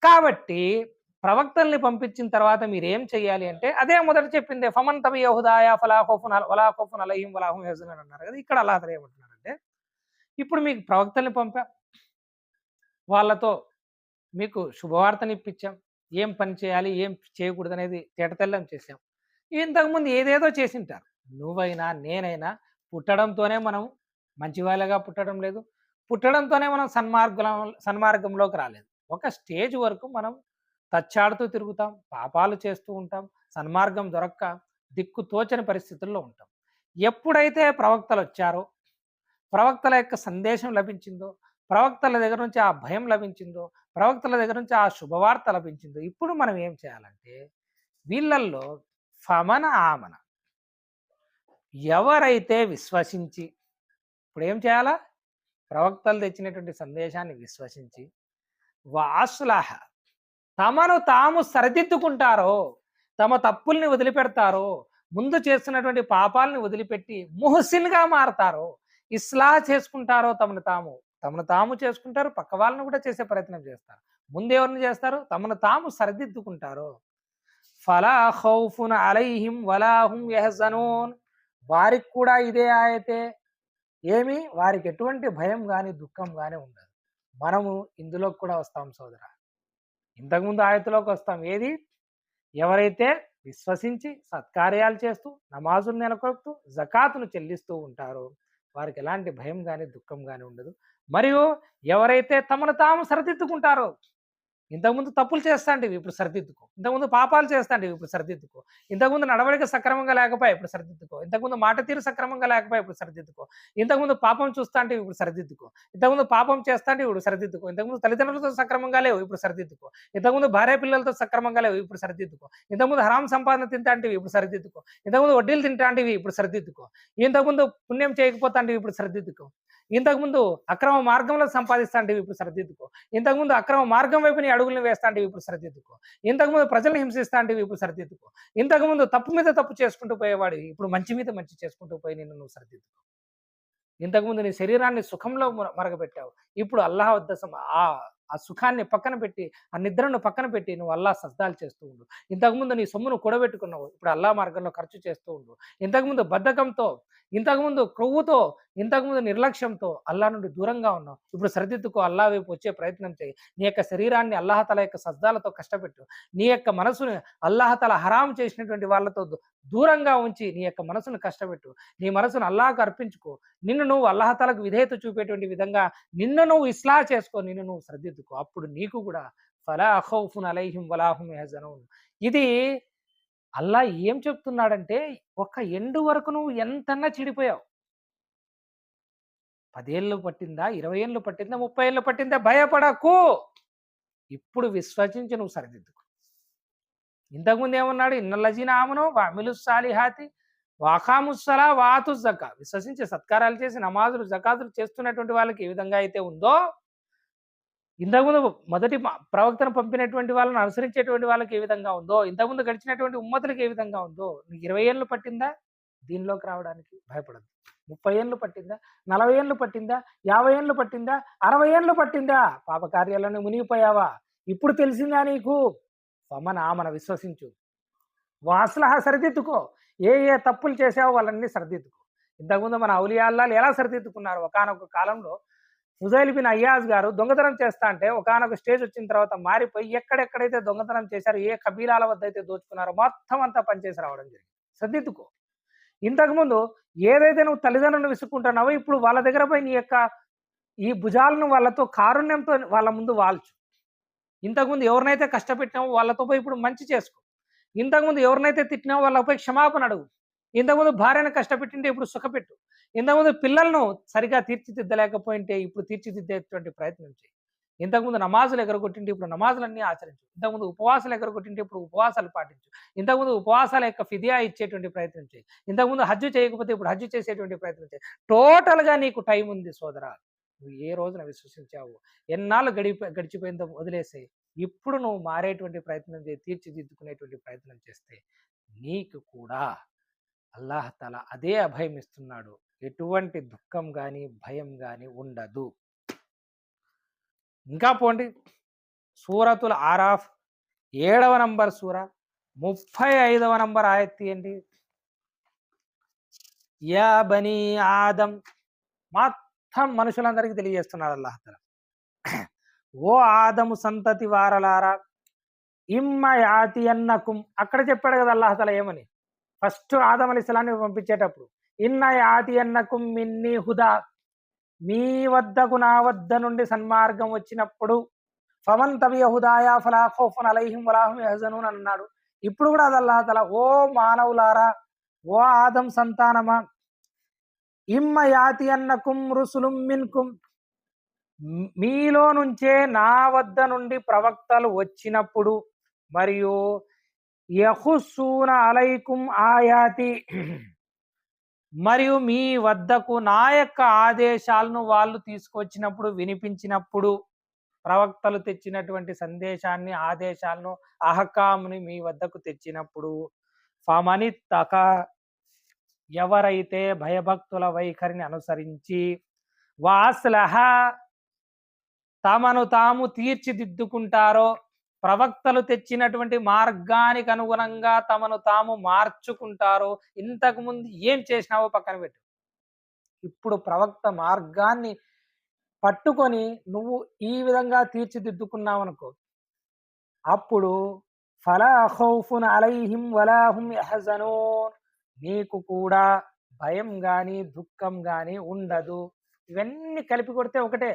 కాబట్టి ప్రవక్తల్ని పంపించిన తర్వాత మీరేం చెయ్యాలి అంటే అదే మొదట చెప్పిందే, ఫమన్ తబియ హుదాయ ఫలా ఖౌఫున్ అలైహిం వలా హుం యహ్జనూన్ అన్నారు కదా. ఇక్కడ అల్లాహ్ తఆలా ఏమంటున్నారంటే, ఇప్పుడు మీకు ప్రవక్తల్ని పంపా, వాళ్ళతో మీకు శుభవార్తనిప్పించాం, ఏం పని చేయాలి ఏం చేయకూడదు అనేది తేటతెల్లం చేశాం. ఇంతకుముందు ఏదేదో చేసింటారు. నువ్వైనా నేనైనా పుట్టడంతోనే మనం మంచి వాళ్ళగా పుట్టడం లేదు, పుట్టడంతోనే మనం సన్మార్గంలోకి రాలేదు. ఒక స్టేజ్ వరకు మనం తచ్చాడుతూ తిరుగుతాం, పాపాలు చేస్తూ ఉంటాం, సన్మార్గం దొరక్క దిక్కు తోచని పరిస్థితుల్లో ఉంటాం. ఎప్పుడైతే ప్రవక్తలు వచ్చారో, ప్రవక్తల యొక్క సందేశం లభించిందో, ప్రవక్తల దగ్గర నుంచి ఆ భయం లభించిందో, ప్రవక్తల దగ్గర నుంచి ఆ శుభవార్త లభించిందో, ఇప్పుడు మనం ఏం చేయాలంటే వీళ్ళల్లో ఫమన ఆమన, ఎవరైతే విశ్వసించి, ఇప్పుడు ఏం చేయాలా? ప్రవక్తలు తెచ్చినటువంటి సందేశాన్ని విశ్వసించి వాస్లహ, తమను తాము సరిదిద్దుకుంటారో, తమ తప్పుల్ని వదిలిపెడతారో, ముందు చేస్తున్నటువంటి పాపాలని వదిలిపెట్టి ముహసిన్గా మారతారో, ఇస్లా చేసుకుంటారో, తమను తాము చేసుకుంటారు, పక్క వాళ్ళని కూడా చేసే ప్రయత్నం చేస్తారు. ముందు ఎవరిని చేస్తారు? తమను తాము సరిదిద్దుకుంటారో, ఫలా ఖౌఫున్ అలైహిం వలా హుం యహ్జనూన్, వారికి కూడా ఇదే ఆయతే, ఏమి వారికి ఎటువంటి భయం కానీ దుఃఖం కానీ ఉండదు. మనము ఇందులోకి కూడా వస్తాం సోదర. ఇంతకుముందు ఆయతలోకి వస్తాం. ఏది? ఎవరైతే విశ్వసించి సత్కార్యాలు చేస్తూ నమాజును నెలకొల్పుతూ జకాతును చెల్లిస్తూ ఉంటారో వారికి ఎలాంటి భయం కానీ దుఃఖం కానీ ఉండదు. మరియు ఎవరైతే తమను తాము సరిదిద్దుకుంటారో, ఇంతకుముందు తప్పులు చేస్తాంటివి ఇప్పుడు సరిదిద్దుకో, ఇంతకుముందు పాపాలు చేస్తాంటివి ఇప్పుడు సరిదిద్దుకో, ఇంతకుముందు నడవడిక సక్రమంగా లేకపోయా ఇప్పుడు సరిదిద్దుకో, ఇంతకుముందు మాట తీరు సక్రమంగా లేకపోయా ఇప్పుడు సరిదిద్దుకో, ఇంతకుముందు పాపం చూస్తాంటివి ఇప్పుడు సరిదిద్దుకో, ఇంతకుముందు పాపం చేస్తాంటివి ఇప్పుడు సరిదిద్దుకో, ఇంతకుముందు తల్లిదండ్రులతో సక్రమంగా లేవు ఇప్పుడు సరిదిద్దుకో, ఇంతకుముందు భార్య పిల్లలతో సక్రమంగా లేవు ఇప్పుడు సరిదిద్దుకో, ఇంతకుముందు హరాం సంపాదన తింటాంటివి ఇప్పుడు సరిదిద్దుకో, ఇంతకుముందు వడ్డీలు తింటాంటివి ఇప్పుడు సరిదిద్దుకో, ఇంతకుముందు పుణ్యం చేయకపోతాంటివి ఇప్పుడు సరిదిద్దుకో, ఇంతకుముందు అక్రమ మార్గంలో సంపాదిస్తాంటివి ఇప్పుడు సరిదిద్దుకో, ఇంతకుముందు అక్రమ మార్గం వైపు నీ అడుగులను వేస్తాంటివి ఇప్పుడు సరిదిద్దుకో, ఇంతకుముందు ప్రజలను హింసిస్తాంటివి ఇప్పుడు సరిదిద్దుకో, ఇంతకుముందు తప్పు మీద తప్పు చేసుకుంటూ పోయేవాడు ఇప్పుడు మంచి మీద మంచి చేసుకుంటూ పోయి నిన్ను నువ్వు సరిదిద్దుకో, ఇంతకుముందు నీ శరీరాన్ని సుఖంలో మరగబెట్టావు, ఇప్పుడు అల్లాహ్ వద్ద ఆ సుఖాన్ని పక్కన పెట్టి, ఆ నిద్రను పక్కన పెట్టి నువ్వు అల్లాహ్ సజ్దాలు చేస్తూ ఉండు. ఇంతకుముందు నీ సొమ్మును కూడబెట్టుకున్నావు, ఇప్పుడు అల్లాహ్ మార్గంలో ఖర్చు చేస్తూ ఉండు. ఇంతకుముందు బద్ధకంతో, ఇంతకుముందు క్రొవ్వుతో, ఇంతకుముందు నిర్లక్ష్యంతో అల్లాహ్ నుండి దూరంగా ఉన్నావు, ఇప్పుడు సరిదిద్దుకో, అల్లాహ్ వైపు వచ్చే ప్రయత్నం చేయి. నీ యొక్క శరీరాన్ని అల్లాహతల యొక్క సజ్దాలతో కష్టపెట్టు. నీ యొక్క మనసుని అల్లాహతల హరాం చేసినటువంటి వాళ్ళతో దూరంగా ఉంచి నీ యొక్క మనసును కష్టపెట్టు. నీ మనసును అల్లాహకు అర్పించుకో. నిన్ను నువ్వు అల్లాహతలకు విధేయత చూపేటువంటి విధంగా నిన్ను నువ్వు ఇస్లా చేసుకో, నిన్ను నువ్వు సరిదిద్దుకో. అప్పుడు నీకు కూడా ఫలా ఖౌఫున్ అలైహిం వలా హుం యహ్జనూన్. ఇది అల్లా ఏం చెప్తున్నాడంటే, ఒక ఎండు వరకు నువ్వు ఎంతన్నా చెడిపోయావు, 10 ఏళ్ళు పట్టిందా, 20 ఏళ్ళు పట్టిందా, 30 ఏళ్ళు పట్టిందా, భయపడకు. ఇప్పుడు విశ్వసించి నువ్వు సరిదిద్దుకో. ఇంతకుముందు ఏమన్నాడు? ఇన్నల్లజీన ఆమను వఅమిలుస్ సాలిహాతి వఅఖాముస్సలా వఆతుజ్ జకా, విశ్వసించి సత్కారాలు చేసి నమాజులు జకాతులు చేస్తున్నటువంటి వాళ్ళకి ఏ విధంగా అయితే ఉందో, ఇంతకుముందు మొదటి ప్రవక్తను పంపినటువంటి వాళ్ళని అనుసరించేటువంటి వాళ్ళకి ఏ విధంగా ఉందో, ఇంతకుముందు గడిచినటువంటి ఉమ్మతులకు ఏ విధంగా ఉందో, నీకు 20 ఏళ్ళు పట్టిందా దీనిలోకి రావడానికి? భయపడదు. 30 ఏళ్ళు పట్టిందా, 40 ఏళ్ళు పట్టిందా, 50 ఏళ్ళు పట్టిందా, 60 ఏళ్ళు పట్టిందా, పాప కార్యాలను మునిగిపోయావా, ఇప్పుడు తెలిసిందా నీకు? ఫమన్ ఆమన, విశ్వసించు, వాస్లహ, సరిదిద్దుకో. ఏ ఏ తప్పులు చేసావో వాళ్ళన్నీ సరిదిద్దుకో. ఇంతకుముందు మన ఔలియాల్లాలు ఎలా సరిదిద్దుకున్నారు? ఒకానొక కాలంలో ఫుజైల్ బిన్ అయ్యాజ్ గారు దొంగతనం చేస్తా అంటే ఒకానొక స్టేజ్ వచ్చిన తర్వాత మారిపోయి ఎక్కడెక్కడైతే దొంగతనం చేశారో, ఏ కబీలాల వద్ద అయితే దోచుకున్నారో మొత్తం అంతా పనిచేసి రావడం జరిగింది. సరిదిద్దుకో. ఇంతకుముందు ఏదైతే నువ్వు తల్లిదండ్రులను విసుక్కుంటున్నావో, ఇప్పుడు వాళ్ళ దగ్గర పోయి నీ యొక్క ఈ భుజాలను వాళ్ళతో కారుణ్యంతో వాళ్ళ ముందు వాల్చు. ఇంతకుముందు ఎవరినైతే కష్టపెట్టినావో వాళ్ళతో పోయి ఇప్పుడు మంచి చేసుకో. ఇంతకుముందు ఎవరినైతే తిట్టినావో వాళ్ళపై క్షమాపణ అడుగు. ఇంతకుముందు భార్యను కష్టపెట్టింటే ఇప్పుడు సుఖపెట్టు. ఇంతకుముందు పిల్లలను సరిగా తీర్చిదిద్దలేకపోయింటే ఇప్పుడు తీర్చిదిద్దేటువంటి ప్రయత్నం చేయి. ఇంతకుముందు నమాజులు ఎగరగొట్టింటే ఇప్పుడు నమాజులన్నీ ఆచరించు. ఇంతకుముందు ఉపవాసాలు ఎగరగొట్టింటే ఇప్పుడు ఉపవాసాలు పాటించు. ఇంతకుముందు ఉపవాసాల యొక్క ఫిదియా ఇచ్చేటువంటి ప్రయత్నం చేయి. ఇంతకుముందు హజ్జు చేయకపోతే ఇప్పుడు హజ్జు చేసేటువంటి ప్రయత్నం చేయి. టోటల్‌గా నీకు టైం ఉంది సోదరా. నువ్వు ఏ రోజున విశ్వసించావో, ఎన్నాళ్ళు గడిచిపోయిందో వదిలేసేయి. ఇప్పుడు నువ్వు మారేటువంటి ప్రయత్నం చేయి, తీర్చిదిద్దుకునేటువంటి ప్రయత్నం చేస్తే నీకు కూడా అల్లాహ్ తఆలా అదే అభయం ఇస్తున్నాడు. ఎటువంటి దుఃఖం గాని, భయం గాని ఉండదు. ఇంకా పోండి, సూరతుల్ ఆరాఫ్ 7వ నంబర్ సూర 35వ నంబర్ ఆయత్ తీయండి. యా బనీ ఆదం, మొత్తం మనుషులందరికీ తెలియజేస్తున్నారు అల్లాహ్ తఆలా. ఓ ఆదము సంతతి వారలారా, ఇమ్మ యాతియన్నకుం, అక్కడ చెప్పాడు కదా అల్లాహ్ తఆలా ఏమని, ఫస్ట్ ఆదం అలైహిస్సలాంని పంపించేటప్పుడు, ఇన్న యాతియన్నకుం మిన్నీ హుదా, మీ వద్దకు నా వద్ద నుండి సన్మార్గం వచ్చినప్పుడు, ఫమన్ తబియ హుదాయా ఫలా ఖౌఫున్ అలైహిం వలా హుం యహ్జనూన్ అన్నాడు. ఇప్పుడు కూడా అది అల్లాహ్ తఆలా, ఓ మానవులారా, ఓ ఆదం సంతానమా, ఇమ్మ యాతియన్నకుం రుసులుం మిన్కుం, మీలో నుంచే నా వద్ద నుండి ప్రవక్తలు వచ్చినప్పుడు మరియు యహుస్సూన అలైకుం ఆయాతి మరియు మీ వద్దకు నా యొక్క ఆదేశాలను వాళ్ళు తీసుకొచ్చినప్పుడు వినిపించినప్పుడు ప్రవక్తలు తెచ్చినటువంటి సందేశాన్ని ఆదేశాలను అహకాముని మీ వద్దకు తెచ్చినప్పుడు ఫమనిత్తక ఎవరైతే భయభక్తుల వైఖరిని అనుసరించి వాస్లహ తమను తాము తీర్చిదిద్దుకుంటారో ప్రవక్తలు తెచ్చినటువంటి మార్గానికి అనుగుణంగా తమను తాము మార్చుకుంటారో ఇంతకు ముందు ఏం చేసినావో పక్కన పెట్టు ఇప్పుడు ప్రవక్త మార్గాన్ని పట్టుకొని నువ్వు ఈ విధంగా తీర్చిదిద్దుకున్నావు అనుకో అప్పుడు ఫలా ఖౌఫున్ అలైహిం వలా హుం యహజనూన్ నీకు కూడా భయం గాని దుఃఖం గాని ఉండదు. ఇవన్నీ కలిపి కొడితే ఒకటే.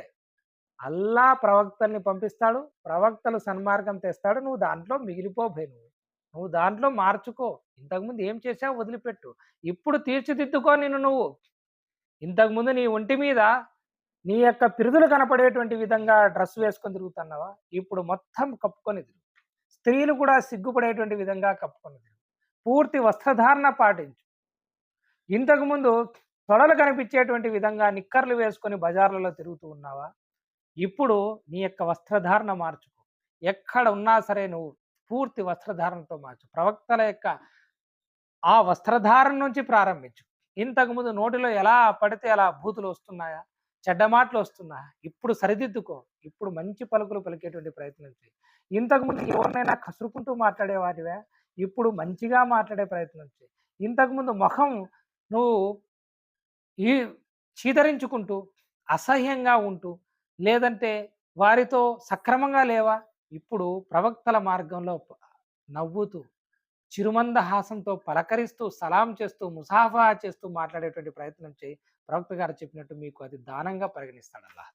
అల్లా ప్రవక్తల్ని పంపిస్తాడు, ప్రవక్తలు సన్మార్గం తెస్తాడు, నువ్వు దాంట్లో మిగిలిపోబోయి నువ్వు దాంట్లో మార్చుకో. ఇంతకుముందు ఏం చేసావు వదిలిపెట్టు, ఇప్పుడు తీర్చిదిద్దుకో నిన్ను నువ్వు. ఇంతకుముందు నీ ఒంటి మీద నీ యొక్క పిరుదులు కనపడేటువంటి విధంగా డ్రెస్ వేసుకొని తిరుగుతున్నావా, ఇప్పుడు మొత్తం కప్పుకొని తిరుగు. స్త్రీలు కూడా సిగ్గుపడేటువంటి విధంగా కప్పుకొని తిరుగు. పూర్తి వస్త్రధారణ పాటించు. ఇంతకుముందు తొడలు కనిపించేటువంటి విధంగా నిక్కర్లు వేసుకొని బజార్లలో తిరుగుతూ ఉన్నావా, ఇప్పుడు నీ యొక్క వస్త్రధారణ మార్చుకో. ఎక్కడ ఉన్నా సరే నువ్వు పూర్తి వస్త్రధారణతో మార్చు. ప్రవక్తల యొక్క ఆ వస్త్రధారణ నుంచి ప్రారంభించు. ఇంతకుముందు నోటిలో ఎలా పడితే అలా బూతులు వస్తున్నాయా, చెడ్డ మాటలు వస్తున్నాయా, ఇప్పుడు సరిదిద్దుకో. ఇప్పుడు మంచి పలుకులు పలికేటువంటి ప్రయత్నం చేయి. ఇంతకుముందు ఎవరినైనా కసురుకుంటూ మాట్లాడేవాడివే, ఇప్పుడు మంచిగా మాట్లాడే ప్రయత్నం చేయి. ఇంతకుముందు ముఖం నువ్వు ఈ చీదరించుకుంటూ అసహ్యంగా ఉంటూ లేదంటే వారితో సక్రమంగా లేవా, ఇప్పుడు ప్రవక్తల మార్గంలో నవ్వుతూ చిరుమందహాసంతో పలకరిస్తూ సలాం చేస్తూ ముసాఫా చేస్తూ మాట్లాడేటువంటి ప్రయత్నం చేయి. ప్రవక్త గారు చెప్పినట్టు మీకు అది దానంగా పరిగణిస్తాడు అల్లాహ్.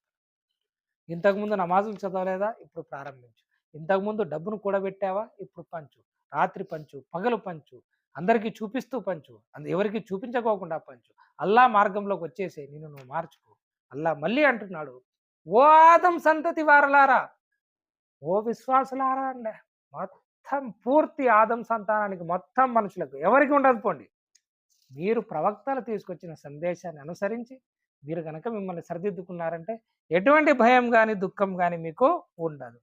ఇంతకుముందు నమాజులు చదవలేదా, ఇప్పుడు ప్రారంభించు. ఇంతకుముందు డబ్బును కూడబెట్టావా, ఇప్పుడు పంచు. రాత్రి పంచు, పగలు పంచు, అందరికీ చూపిస్తూ పంచు, ఎవరికి చూపించకోకుండా పంచు. అల్లా మార్గంలోకి వచ్చేసే, నిన్ను నువ్వు మార్చుకో. అల్లా మళ్ళీ అంటున్నాడు, ఓ ఆదం సంతతి వారలారా, ఓ విశ్వాసులారా అండి, మొత్తం పూర్తి ఆదం సంతానానికి, మొత్తం మనుషులకు ఎవరికి ఉండదు పోండి. మీరు ప్రవక్తలు తీసుకొచ్చిన సందేశాన్ని అనుసరించి మీరు కనుక మిమ్మల్ని సరిదిద్దుకున్నారంటే ఎటువంటి భయం కానీ దుఃఖం కానీ మీకు ఉండదు.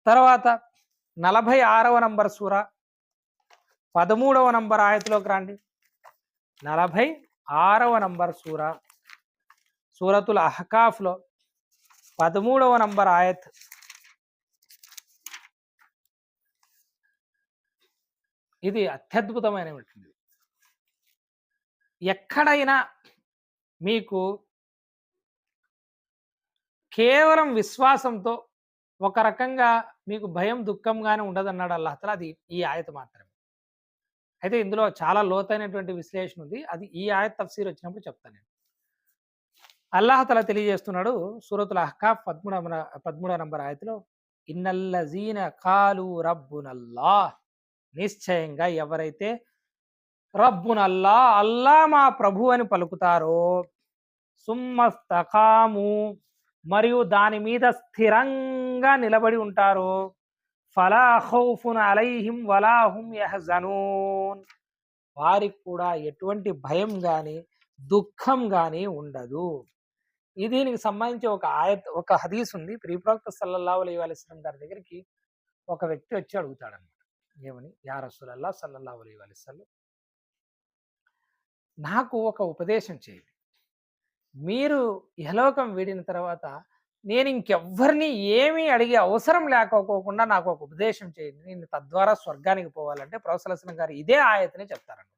తర్వాత 46వ నంబర్ సూర 13వ నంబర్ ఆయతలోకి రండి. 46వ నంబర్ సూర సూరతుల్ అహ్కాఫ్లో 13వ నంబర్ ఆయత్. ఇది అత్యద్భుతమైనటువంటి. ఎక్కడైనా మీకు కేవలం విశ్వాసంతో ఒక రకంగా మీకు భయం దుఃఖంగానే ఉండదన్నాడు అల్లాహ్ తఆలా. అది ఈ ఆయత మాత్రమే. అయితే ఇందులో చాలా లోతైనటువంటి విశ్లేషణ ఉంది, అది ఈ ఆయత్ తఫ్సీర్ వచ్చినప్పుడు చెప్తాను నేను. అల్లాహ్ తఆలా తెలియజేస్తున్నాడు సూరతుల్ అహ్కాఫ్ 13వ నంబర్ ఆయతలో, ఇన్నల్లజీన కాలు రబ్బునల్లాహ్, నిశ్చయంగా ఎవరైతే రబ్బునల్లా, అల్లా మా ప్రభు అని పలుకుతారో, సుమ్మస్తకాము, మరియు దాని మీద స్థిరంగా నిలబడి ఉంటారో, ఫలా ఖౌఫున్ అలైహిం వలా హుం యహజనూన్, వారికి కూడా ఎటువంటి భయం కానీ దుఃఖం కానీ ఉండదు. ఇది దీనికి సంబంధించి ఒక ఆయత్, ఒక హదీస్ ఉంది. ప్రవక్త సల్లల్లాహు అలైహి వసల్లం గారి దగ్గరికి ఒక వ్యక్తి వచ్చి అడుగుతాడు అనమాట, ఏమని, యా రసూలల్లాహ్ సల్లల్లాహు అలైహి వసల్లం, నాకు ఒక ఉపదేశం చేయండి. మీరు ఇహలోకం వీడిన తర్వాత నేను ఇంకెవ్వరిని ఏమీ అడిగే అవసరం లేకపోకుండా నాకు ఒక ఉపదేశం చేయండి, నేను తద్వారా స్వర్గానికి పోవాలంటే ప్రవక్త సల్లల్లాహు అలైహి వసల్లం గారు ఇదే ఆయతని చెప్తారన్నమాట.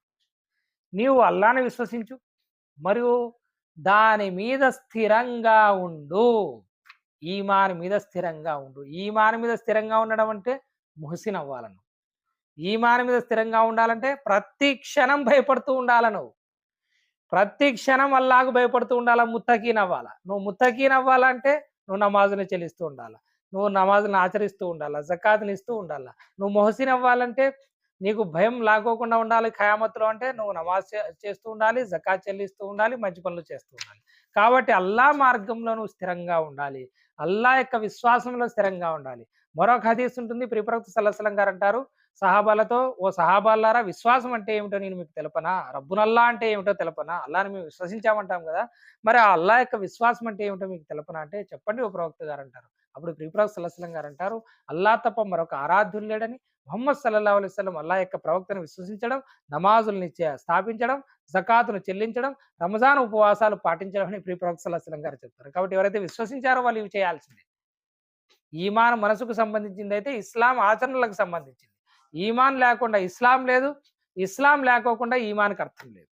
నీవు అల్లాహ్ని విశ్వసించు మరియు దాని మీద స్థిరంగా ఉండు, ఈమాన్ మీద స్థిరంగా ఉండు. ఈమాన్ మీద స్థిరంగా ఉండడం అంటే ముహసిన్ అవ్వాలను. ఈమాన్ మీద స్థిరంగా ఉండాలంటే ప్రతి క్షణం భయపడుతూ ఉండాలను. ప్రతి క్షణం అల్లాహకు భయపడుతూ ఉండాలా, ముత్తకీన్ అవ్వాలా. నువ్వు ముత్తకీన్ అవ్వాలంటే నువ్వు నమాజుని చెల్లిస్తూ ఉండాలా, నువ్వు నమాజుని ఆచరిస్తూ ఉండాలా, జకాతుని ఇస్తూ ఉండాలా. నువ్వు మొహసిన్ అవ్వాలంటే నీకు భయం లాగోకుండా ఉండాలి ఖయామత్తులో అంటే నువ్వు నమాజ్ చేస్తూ ఉండాలి, జకాత్ చెల్లిస్తూ ఉండాలి, మంచి పనులు చేస్తూ ఉండాలి. కాబట్టి అల్లా మార్గంలో నువ్వు స్థిరంగా ఉండాలి. అల్లా యొక్క విశ్వాసంలో స్థిరంగా ఉండాలి. మరొక హదీస్ ఉంటుంది. ప్రవక్త సల్లల్లాహు అలైహి వసల్లం గారు అంటారు సహాబాలతో, ఓ సహాబాలారా విశ్వాసం అంటే ఏమిటో నేను మీకు తెలపనా? రబ్బునల్లా అంటే ఏమిటో తెలపనా? అల్లాని మేము విశ్వసించామంటాం కదా, మరి ఆ అల్లా యొక్క విశ్వాసం అంటే ఏమిటో మీకు తెలపనా అంటే చెప్పండి ఓ ప్రవక్త గారు అంటారు. అప్పుడు ప్రవక్త సల్లల్లాహు అలైహి వసల్లం గారు అంటారు అల్లా తప్ప మరొక ఆరాధ్యులు లేడని, ముహమ్మద్ సల్లల్లాహు అలైహి వసల్లం అల్లా యొక్క ప్రవక్తను విశ్వసించడం, నమాజుల్ని స్థాపించడం, జకాతును చెల్లించడం, రంజాన్ ఉపవాసాలు పాటించడం అని ప్రవక్త సల్లల్లాహు అలైహి వసల్లం గారు చెప్తారు. కాబట్టి ఎవరైతే విశ్వసించారో వాళ్ళు ఇవి చేయాల్సిందే. ఈమాన్ మనసుకు సంబంధించింది అయితే, ఇస్లాం ఆచరణలకు సంబంధించింది. ఈమాన్ లేకుండా ఇస్లాం లేదు, ఇస్లాం లేకోకుండా ఈమాన్కి అర్థం లేదు.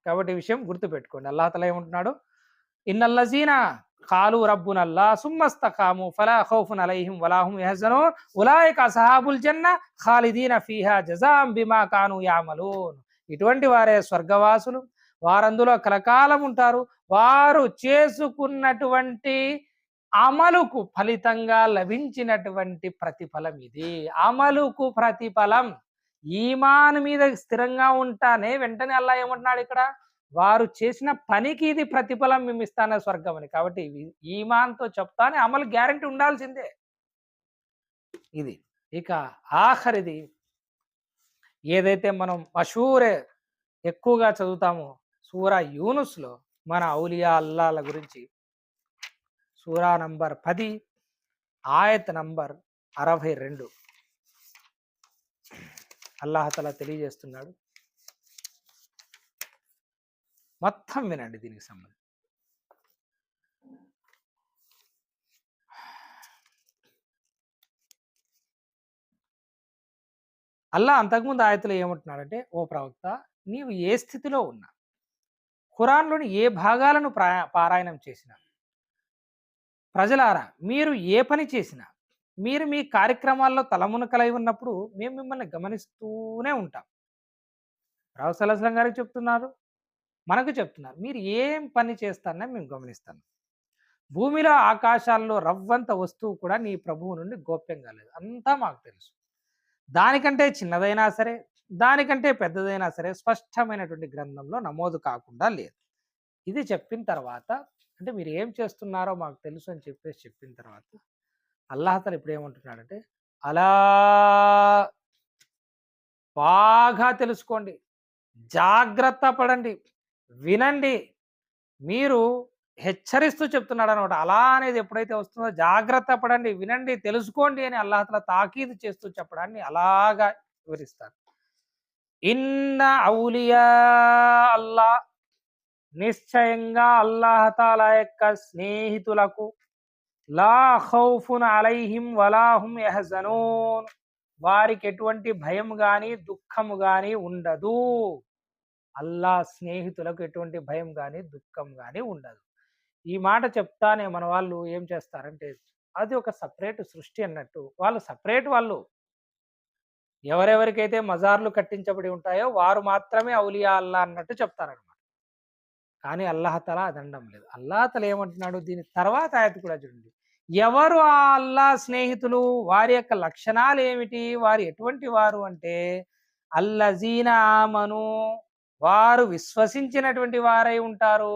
కాబట్టి ఈ విషయం గుర్తుపెట్టుకోండి. అల్లాహ్ తఆలా ఏమంటున్నాడు, ఇన్నల్లజీనా ఖాలు రబ్బునల్లా సుమ్మస్తఖాము ఫలా ఖౌఫున్ అలైహిం వలా హుమ్ యహ్జనూన్ ఉలైక అస్హాబుల్ జన్న ఖాలిదీన ఫీహా జజాం బిమా కాను యఅమలూన్. ఇటువంటి వారే స్వర్గవాసులు, వారందులో కలకాలం ఉంటారు, వారు చేసుకున్నటువంటి అమలుకు ఫలితంగా లభించినటువంటి ప్రతిఫలం ఇది. అమలుకు ప్రతిఫలం. ఈమాన్ మీద స్థిరంగా ఉంటానే వెంటనే అల్లా ఏమంటున్నాడు ఇక్కడ, వారు చేసిన పనికి ఇది ప్రతిఫలం మేము ఇస్తానే స్వర్గం అని. కాబట్టి ఈమాన్తో చెప్తానే అమలు గ్యారంటీ ఉండాల్సిందే. ఇది ఇక ఆఖరిది ఏదైతే మనం మషూరే ఎక్కువగా చదువుతామో సూరా యూనుస్లో మన ఔలియా అల్లాల గురించి, సూరా నంబర్ 10 ఆయత్ నంబర్ 62 అల్లాహ్ తఆలా తెలియజేస్తున్నాడు. మొత్తం వినండి దీనికి సంబంధించి. అల్లా అంతకుముందు ఆయతలో ఏమంటున్నాడంటే, ఓ ప్రవక్త నీవు ఏ స్థితిలో ఉన్నా, ఖురాన్లోని ఏ భాగాలను పారాయణం చేసినా, ప్రజలారా మీరు ఏ పని చేసినా, మీరు మీ కార్యక్రమాల్లో తలమునకలై ఉన్నప్పుడు మేము మిమ్మల్ని గమనిస్తూనే ఉంటాం. ప్రవక్త సల్లల్లాహు అలైహి వసల్లం గారికి చెప్తున్నారు, మనకు చెప్తున్నారు, మీరు ఏం పని చేస్తానని మేము గమనిస్తాను. భూమిలో ఆకాశాల్లో రవ్వంత వస్తువు కూడా నీ ప్రభువు నుండి గోప్యంగా లేదు, అంతా మాకు తెలుసు. దానికంటే చిన్నదైనా సరే, దానికంటే పెద్దదైనా సరే స్పష్టమైనటువంటి గ్రంథంలో నమోదు కాకుండా లేదు. ఇది చెప్పిన తర్వాత, అంటే మీరు ఏం చేస్తున్నారో మాకు తెలుసు అని చెప్పిన తర్వాత అల్లాహ్ తఆలా ఇప్పుడు ఏమంటున్నాడంటే, అలా బాగా తెలుసుకోండి, జాగ్రత్త పడండి, వినండి. మీరు హెచ్చరిస్తూ చెప్తున్నాడు అనమాట. అలా అనేది ఎప్పుడైతే వస్తుందో జాగ్రత్త పడండి, వినండి, తెలుసుకోండి అని అల్లాహ్ తఆలా తాకీదు చేస్తూ చెప్పడాన్ని అలాగా వివరిస్తారు. ఇన్న ఔలియా అల్లా, నిశ్చయంగా అల్లాహ్ తఆలా యొక్క స్నేహితులకు లా ఖౌఫున్ అలైహిం వలా హుమ్ యహ్జనూన్, వారికి ఎటువంటి భయం గాని దుఃఖము గాని ఉండదు. అల్లా స్నేహితులకు ఎటువంటి భయం గాని దుఃఖం గాని ఉండదు. ఈ మాట చెప్తానే మన వాళ్ళు ఏం చేస్తారంటే, అది ఒక సపరేట్ సృష్టి అన్నట్టు, వాళ్ళు సపరేట్ వాళ్ళు. ఎవరెవరికైతే మజార్లు కట్టించబడి ఉంటాయో వారు మాత్రమే ఔలియా అల్లా అన్నట్టు చెప్తారనమాట. కానీ అల్లాహ్ తఆలా అదనడం లేదు. అల్లాహ్ తఆలా ఏమంటున్నాడు దీని తర్వాత ఆయత కూడా చూడండి, ఎవరు ఆ అల్లా స్నేహితులు, వారి యొక్క లక్షణాలు ఏమిటి, వారు ఎటువంటి వారు అంటే, అల్లజీనా ఆమను, వారు విశ్వసించినటువంటి వారై ఉంటారు,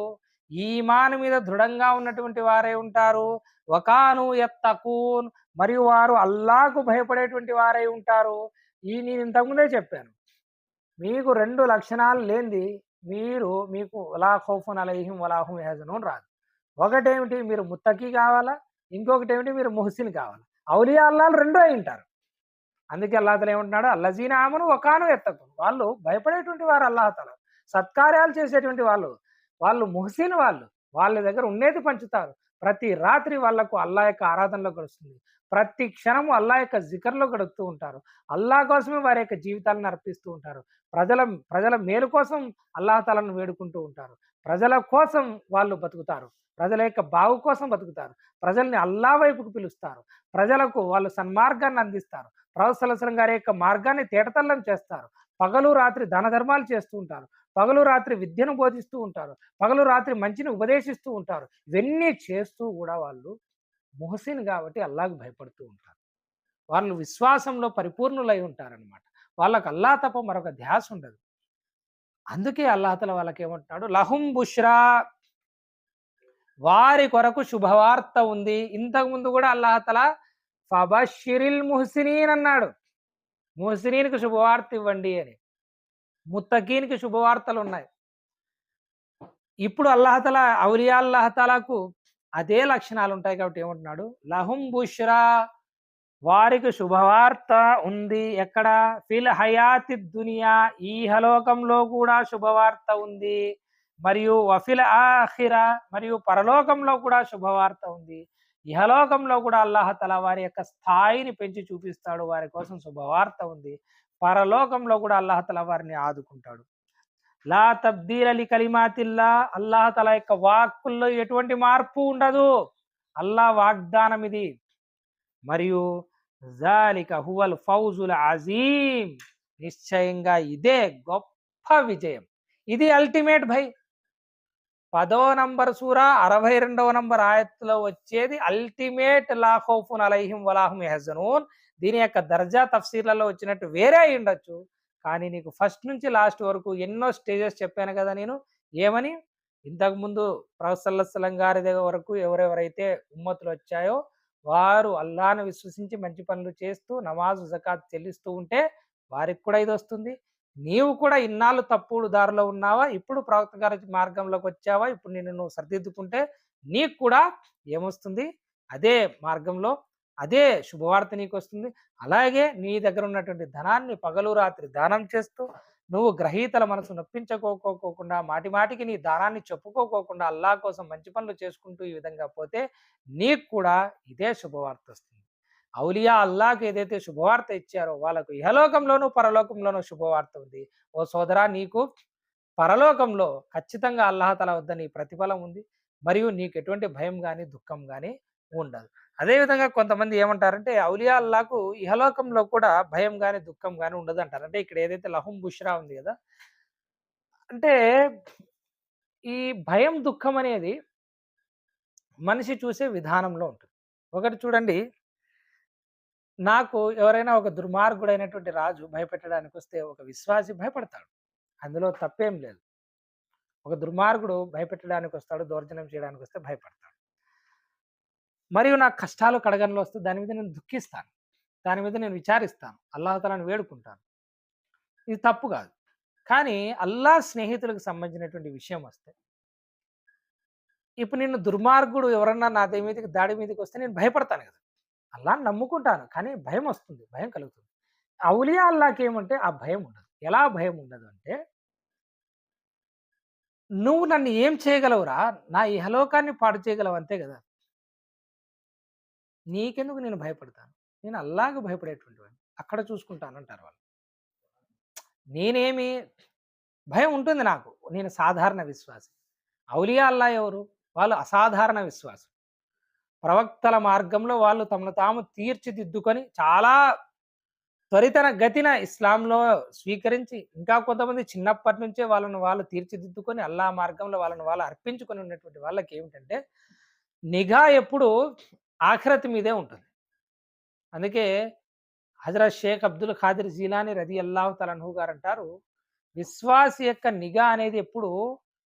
ఈమాన్ మీద దృఢంగా ఉన్నటువంటి వారై ఉంటారు, వకాను యత్తకూన్, మరియు వారు అల్లాహకు భయపడేటువంటి వారై ఉంటారు. నేను ఇంతకుముందే చెప్పాను, మీకు 2 లక్షణాలు లేనిది మీకు వలా ఖౌఫున్ అలైహిం వలా హుమ్ యహ్జనూన్ రాదు. ఒకటేమిటి, మీరు ముత్తకి కావాలా, ఇంకొకటి ఏమిటి, మీరు ముహ్సిన్ కావాలా. ఔలియా అల్లాహ్ 2 అయి ఉంటారు. అందుకే అల్లాహ్ తఆలా ఏమంటున్నాడు, అల్లజీనా ఆమను వకాను యత్తకూన్, వాళ్ళు భయపడేటువంటి వారు అల్లాహ్ తఆలా, సత్కార్యాలు చేసేటువంటి వాళ్ళు ముహ్సిన్, వాళ్ళ దగ్గర ఉండేది పంచుతారు. ప్రతి రాత్రి వాళ్లకు అల్లాహ్ యొక్క ఆరాధనలో గడుస్తుంది, ప్రతి క్షణము అల్లాహ్ యొక్క జికర్లో గడుపుతూ ఉంటారు, అల్లాహ్ కోసమే వారి యొక్క జీవితాలను అర్పిస్తూ ఉంటారు, ప్రజల మేలు కోసం అల్లాహ్ తఆలాను వేడుకుంటూ ఉంటారు, ప్రజల కోసం వాళ్ళు బతుకుతారు, ప్రజల యొక్క బాగు కోసం బతుకుతారు, ప్రజల్ని అల్లాహ్ వైపుకు పిలుస్తారు, ప్రజలకు వాళ్ళు సన్మార్గాన్ని అందిస్తారు, ప్రవక్త సల్లల్లాహు అలైహి వసల్లం గారి యొక్క మార్గాన్ని తేటతెల్లం చేస్తారు, పగలు రాత్రి దాన ధర్మాలు చేస్తూ ఉంటారు, పగలు రాత్రి విద్యను బోధిస్తూ ఉంటారు, పగలు రాత్రి మంచిని ఉపదేశిస్తూ ఉంటారు. ఇవన్నీ చేస్తూ కూడా వాళ్ళు ముహసిన్ కాబట్టి అల్లాహ్కు భయపడుతూ ఉంటారు, వాళ్ళు విశ్వాసంలో పరిపూర్ణులై ఉంటారనమాట. వాళ్ళకి అల్లాహ్ తప్ప మరొక ధ్యాస ఉండదు. అందుకే అల్లాహ్ తఆలా వాళ్ళకేమంటున్నాడు, లహుం బుష్రా, వారి కొరకు శుభవార్త ఉంది. ఇంతకుముందు కూడా అల్లాహ్ తఆలా ఫబషిరిల్ ముహ్సినీన్ అన్నాడు. ముహ్సినీన్‌కి శుభవార్త ఇవ్వండి అని. ముత్తకీన్‌కి శుభవార్తలున్నాయి. ఇప్పుడు అల్లాహ్ తఆలా ఔలియా అల్లాహ్ తఆలాకు అదే లక్షణాలుంటాయి కాబట్టి ఏమంటున్నాడు, లహుం బుష్రా, వారికి శుభవార్త ఉంది. ఎక్కడ? ఫిల్ హయాతి దునియా, ఈ ఇహలోకంలో కూడా శుభవార్త ఉంది. మరియు వఫిల్ ఆఖిరా, మరియు పరలోకంలో కూడా శుభవార్త ఉంది. ఇహలోకంలో కూడా అల్లాహ్ తఆలా వారి యొక్క స్థాయిని పెంచి చూపిస్తాడు. వారి కోసం శుభవార్త ఉంది. పరలోకంలో కూడా అల్లాహ్ తఆలా వారిని ఆదుకుంటాడు. లా తబ్దీల లి కలిమాతిల్లా, అల్లాహ్ తఆలా యొక్క వాక్కుల్లో ఎటువంటి మార్పు ఉండదు. అల్లాహ్ వాగ్దానం ఇది. మరియు జాలిక హువల్ ఫౌజుల్ అజీమ్, నిశ్చయంగా ఇదే గొప్ప విజయం. ఇది అల్టిమేట్ భయ్. 10వ నంబర్ సూరా 62వ నంబర్ ఆయత్తులో వచ్చేది అల్టిమేట్ లా ఖౌఫున్ అలైహిం వలా హుమ్ యహ్జనూన్. దీని యొక్క దర్జా తఫ్సీర్లలో వచ్చినట్టు వేరే అయి ఉండొచ్చు, కానీ నీకు ఫస్ట్ నుంచి లాస్ట్ వరకు ఎన్నో స్టేజెస్ చెప్పాను కదా నేను. ఏమని? ఇంతకుముందు ప్రవక్త సల్లల్లాహు అలైహి వసల్లం గారి దగ్గర వరకు ఎవరెవరైతే ఉమ్మతులు వచ్చాయో వారు అల్లాహ్ను విశ్వసించి మంచి పనులు చేస్తూ నమాజు జకాత్ చెల్లిస్తూ ఉంటే వారికి కూడా ఇది వస్తుంది. నీవు కూడా ఇన్నాళ్ళు తప్పుడు దారిలో ఉన్నావా, ఇప్పుడు ప్రవక్త గారి మార్గంలోకి వచ్చావా, ఇప్పుడు నిన్ను నువ్వు సరిదిద్దుకుంటే నీకు కూడా ఏమొస్తుంది? అదే మార్గంలో అదే శుభవార్త నీకు వస్తుంది. అలాగే నీ దగ్గర ఉన్నటువంటి ధనాన్ని పగలు రాత్రి దానం చేస్తూ నువ్వు గ్రహీతల మనసు నొప్పించుకోకోకుండా మాటి మాటికి నీ దానాన్ని చెప్పుకోకోకుండా అల్లాహ్ కోసం మంచి పనులు చేసుకుంటూ ఈ విధంగా పోతే నీకు కూడా ఇదే శుభవార్త వస్తుంది. ఔలియా అల్లాహ్‌కి ఏదైతే శుభవార్త ఇచ్చారో వాళ్ళకు ఇహలోకంలోనూ పరలోకంలోనూ శుభవార్త ఉంది. ఓ సోదరా, నీకు పరలోకంలో ఖచ్చితంగా అల్లాహ్ తఆలా వద్ద నీ ప్రతిఫలం ఉంది. మరియు నీకు ఎటువంటి భయం గాని, దుఃఖం గాని ఉండదు. అదేవిధంగా కొంతమంది ఏమంటారంటే ఔలియా అల్లాహ్‌కు ఇహలోకంలో కూడా భయం గాని, దుఃఖం గాని ఉండదంటారు. అంటే ఇక్కడ ఏదైతే లహుం బుష్రా ఉంది కదా! అంటే ఈ భయం, దుఃఖం అనేది మనిషి చూసే విధానంలో ఉంటుంది. ఒకటి చూడండి, నాకు ఎవరైనా ఒక దుర్మార్గుడైనటువంటి రాజు భయపెట్టడానికొస్తే ఒక విశ్వాసి భయపడతాడు. అందులో తప్పేం లేదు. ఒక దుర్మార్గుడు భయపెట్టడానికొస్తాడు, దౌర్జన్యం చేయడానికొస్తే భయపడతాడు. మరియు నాకు కష్టాలు కడగనలో వస్తే దాని మీద నేను దుఃఖిస్తాను. దాని మీద నేను విచారిస్తాను. అల్లాహ్ తఆలాను వేడుకుంటాను. ఇది తప్పు కాదు. కానీ అల్లాహ్ స్నేహితులకు సంబంధించినటువంటి విషయం వస్తే, ఇప్పుడు నిన్ను దుర్మార్గుడు ఎవరన్నా నా మీదకి దాడి మీదకొస్తే నేను భయపడతాను కదా! అల్లాహ్‌ని నమ్ముకుంటాను. కానీ భయం వస్తుంది. భయం కలుగుతుంది. ఔలియా అల్లాహ్‌కేమంటే ఆ భయం ఉండదు. ఎలా భయం ఉండదు అంటే, నువ్వు నన్ను ఏం చేయగలవురా? నా ఇహలోకాన్ని పాడు చేయగలవు అంతే గదా! నీకెందుకు నేను భయపడతాను? నేను అల్లాహ్‌కి భయపడేటువంటి వాడిని. అక్కడ చూసుకుంటానంటారు వాళ్ళు. నేనేమి భయం ఉంటుంది నాకు. నేను సాధారణ విశ్వాసి. ఔలియా అల్లాహ్ ఎవరు? వాళ్ళు అసాధారణ విశ్వాసం. ప్రవక్తల మార్గంలో వాళ్ళు తమను తాము తీర్చిదిద్దుకొని చాలా త్వరితన గతిన ఇస్లాంలో స్వీకరించి, ఇంకా కొంతమంది చిన్నప్పటి నుంచే వాళ్ళను వాళ్ళు తీర్చిదిద్దుకొని అల్లాహ్ మార్గంలో వాళ్ళని వాళ్ళు అర్పించుకొని ఉన్నటువంటి వాళ్ళకి ఏమిటంటే నిఘా ఎప్పుడు ఆఖిరత్ మీదే ఉంటుంది. అందుకే హజరత్ షేక్ అబ్దుల్ ఖాదిర్ జీలానీ రదియల్లాహు తఆలా అన్హు గారు అంటారు, విశ్వాసి యొక్క నిఘా అనేది ఎప్పుడు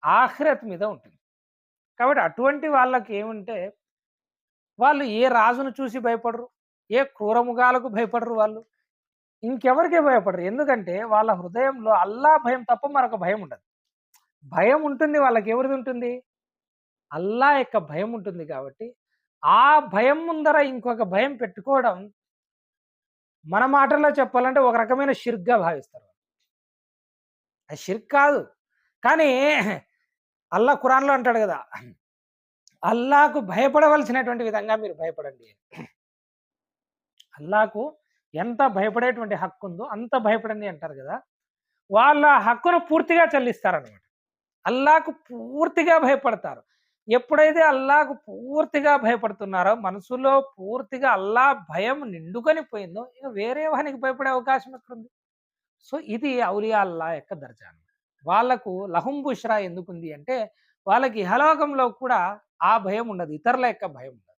ఆఖిరత్ మీద ఉంటుంది. కాబట్టి అటువంటి వాళ్ళకి ఏమంటే వాళ్ళు ఏ రాజును చూసి భయపడరు, ఏ క్రూరముగాలకు భయపడరు వాళ్ళు. ఇంకెవరికీ భయపడరు. ఎందుకంటే వాళ్ళ హృదయంలో అల్లాహ్ భయం తప్ప మరొక భయం ఉండదు. భయం ఉంటుంది వాళ్ళకి, ఎవరిది ఉంటుంది? అల్లాహ్ యొక్క భయం ఉంటుంది కాబట్టి, ఆ భయం ముందర ఇంకొక భయం పెట్టుకోవడం మన మాటల్లో చెప్పాలంటే ఒక రకమైన షిర్క్‌గా భావిస్తారు. అది షిర్క్ కాదు. కానీ అల్లాహ్ ఖురాన్‌లో అంటాడు గదా! అల్లాహ్‌కు భయపడవలసినటువంటి విధంగా మీరు భయపడండి. అల్లాహ్‌కు ఎంత భయపడేటువంటి హక్కుందో అంత భయపడండి అంటారు గదా! వాళ్ళ హక్కును పూర్తిగా చెల్లిస్తారనమాట. అల్లాహ్‌కు పూర్తిగా భయపడతారు. ఎప్పుడైతే అల్లాహ్‌కు పూర్తిగా భయపడుతున్నారో, మనసులో పూర్తిగా అల్లాహ్ భయం నిండుకొని పోయిందో, ఇక వేరే వానికి భయపడే అవకాశం ఎక్కడుంది? సో, ఇది ఔలియా అల్లాహ్ యొక్క దర్జా అన్నమాట. వాళ్ళకు లహుం బుష్రా ఎందుకుంది అంటే, వాళ్ళకి ఇహలోకంలో కూడా ఆ భయం ఉండదు. ఇతరుల యొక్క భయం ఉండదు.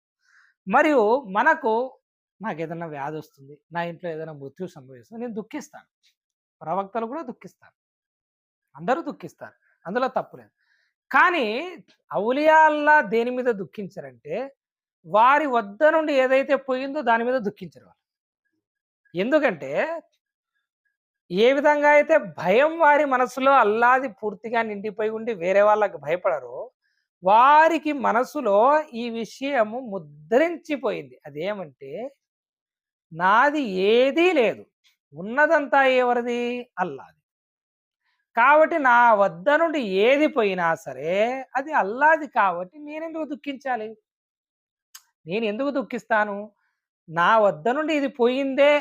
మరియు మనకు నాకు ఏదైనా వ్యాధి వస్తుంది, నా ఇంట్లో ఏదైనా మృత్యు సంభవిస్తుంది, నేను దుఃఖిస్తాను. ప్రవక్తలు కూడా దుఃఖిస్తారు, అందరూ దుఃఖిస్తారు, అందులో తప్పు లేదు. కానీ ఔలియా అల్లా దేని మీద దుఃఖించరంటే, వారి వద్ద నుండి ఏదైతే పోయిందో దాని మీద దుఃఖించరు వాళ్ళు. ఎందుకంటే ఏ విధంగా అయితే భయం వారి మనసులో అల్లాది పూర్తిగా నిండిపోయి ఉండి వేరే వాళ్ళకి భయపడరో, వారికి మనసులో ఈ విషయము ముద్రించిపోయింది. అదేమంటే, నాది ఏదీ లేదు, ఉన్నదంతా ఎవరిది? అల్లాది. కాబట్టి నా వద్ద నుండి ఏది పోయినా సరే అది అల్లాది, కాబట్టి నేనెందుకు దుఃఖించాలి? నేను ఎందుకు దుఃఖిస్తాను? నా వద్ద నుండి ఇది పోయిందే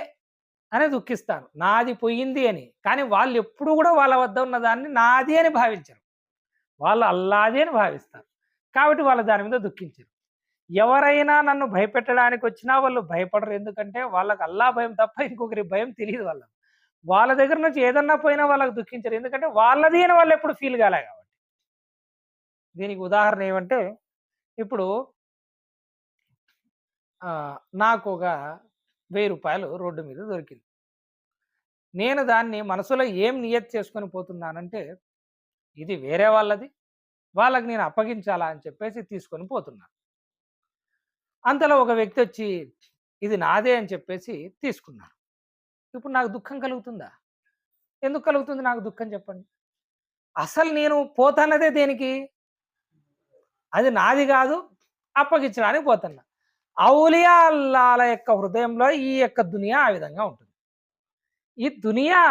అని దుఃఖిస్తాను, నాది పోయింది అని. కానీ వాళ్ళు ఎప్పుడు కూడా వాళ్ళ వద్ద ఉన్న దాన్ని నాది అని భావించరు, వాళ్ళు అల్లాది అని భావిస్తారు. కాబట్టి వాళ్ళు దాని మీద దుఃఖించరు. ఎవరైనా నన్ను భయపెట్టడానికి వచ్చినా వాళ్ళు భయపడరు, ఎందుకంటే వాళ్ళకి అల్లా భయం తప్ప ఇంకొకరి భయం తెలియదు వాళ్ళకి. వాళ్ళ దగ్గర నుంచి ఏదన్నా పోయినా వాళ్ళకి దుఃఖించరు, ఎందుకంటే వాళ్ళది అని వాళ్ళు ఎప్పుడు ఫీల్ కాలే కాబట్టి. దీనికి ఉదాహరణ ఏమంటే, ఇప్పుడు నాకు ఒక 1000 రూపాయలు రోడ్డు మీద దొరికింది. నేను దాన్ని మనసులో ఏం నియత్ చేసుకొని పోతున్నానంటే, ఇది వేరే వాళ్ళది, వాళ్ళకి నేను అప్పగించాలా అని చెప్పేసి తీసుకొని పోతున్నాను. అంతలో ఒక వ్యక్తి వచ్చి ఇది నాదే అని చెప్పేసి తీసుకున్నాడు. ఇప్పుడు నాకు దుఃఖం కలుగుతుందా? ఎందుకు కలుగుతుంది నాకు దుఃఖం, చెప్పండి? అసలు నేను పోతానదే దేనికి? అది నాది కాదు, అప్పగించడానికి పోతున్నా. ఔలియా అల్లాల యొక్క హృదయంలో ఈ యొక్క దునియా ఆ విధంగా ఉంటుంది. ఈ దునియా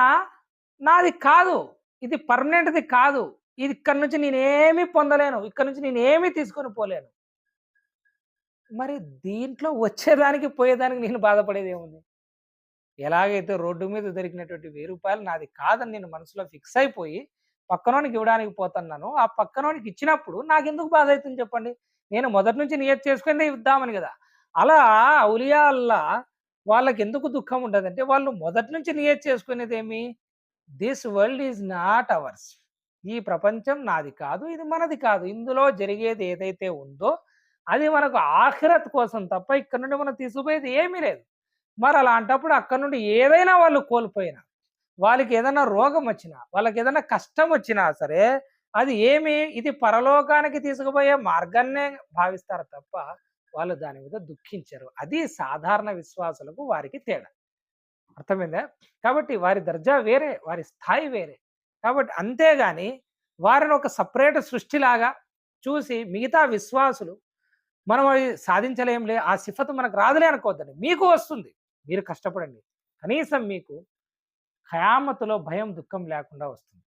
నాది కాదు, ఇది పర్మనెంట్ది కాదు, ఇది ఇక్కడ నుంచి నేనేమి పొందలేను, ఇక్కడ నుంచి నేనేమి తీసుకొని పోలేను. మరి దీంట్లో వచ్చేదానికి పోయేదానికి నేను బాధపడేది ఏముంది? ఎలాగైతే రోడ్డు మీద దొరికినటువంటి 1000 రూపాయలు నాది కాదని నేను మనసులో ఫిక్స్ అయిపోయి పక్కనోనికి ఇవ్వడానికి పోతున్నాను, ఆ పక్కనోనికి ఇచ్చినప్పుడు నాకెందుకు బాధ అవుతుంది, చెప్పండి? నేను మొదటి నుంచి నియత్ చేసుకుని ఇద్దామని కదా. అలా ఔలియా అల్లా వాళ్ళకి ఎందుకు దుఃఖం ఉండదంటే, వాళ్ళు మొదటి నుంచి నియత్ చేసుకునేది ఏమి? This world is not hours. ఈ ప్రపంచం నాది కాదు, ఇది మనది కాదు. ఇందులో జరిగేది ఏదైతే ఉందో అది మనకు ఆఖిరత్ కోసం తప్ప ఇక్కడ నుండి మనం తీసుకుపోయేది ఏమీ లేదు. మరి అలాంటప్పుడు అక్కడ నుండి ఏదైనా వాళ్ళు కోల్పోయినా, వాళ్ళకి ఏదైనా రోగం వచ్చినా, వాళ్ళకి ఏదైనా కష్టం వచ్చినా సరే, అది ఏమి, ఇది పరలోకానికి తీసుకుపోయే మార్గాన్నే భావిస్తారు తప్ప వాళ్ళు దాని మీద దుఃఖించరు. అది సాధారణ విశ్వాసులకు వారికి తేడా. అర్థమైందా? కాబట్టి వారి దర్జా వేరే, వారి స్థాయి వేరే. కాబట్టి అంతేగాని వారిని ఒక సపరేట్ సృష్టిలాగా చూసి మిగతా విశ్వాసులు మనం అది సాధించలేంలే, ఆ సిఫతు మనకు రాదులే అనుకోవద్దండి. మీకు వస్తుంది, మీరు కష్టపడండి. కనీసం మీకు ఖయామతులో భయం, దుఃఖం లేకుండా వస్తుంది.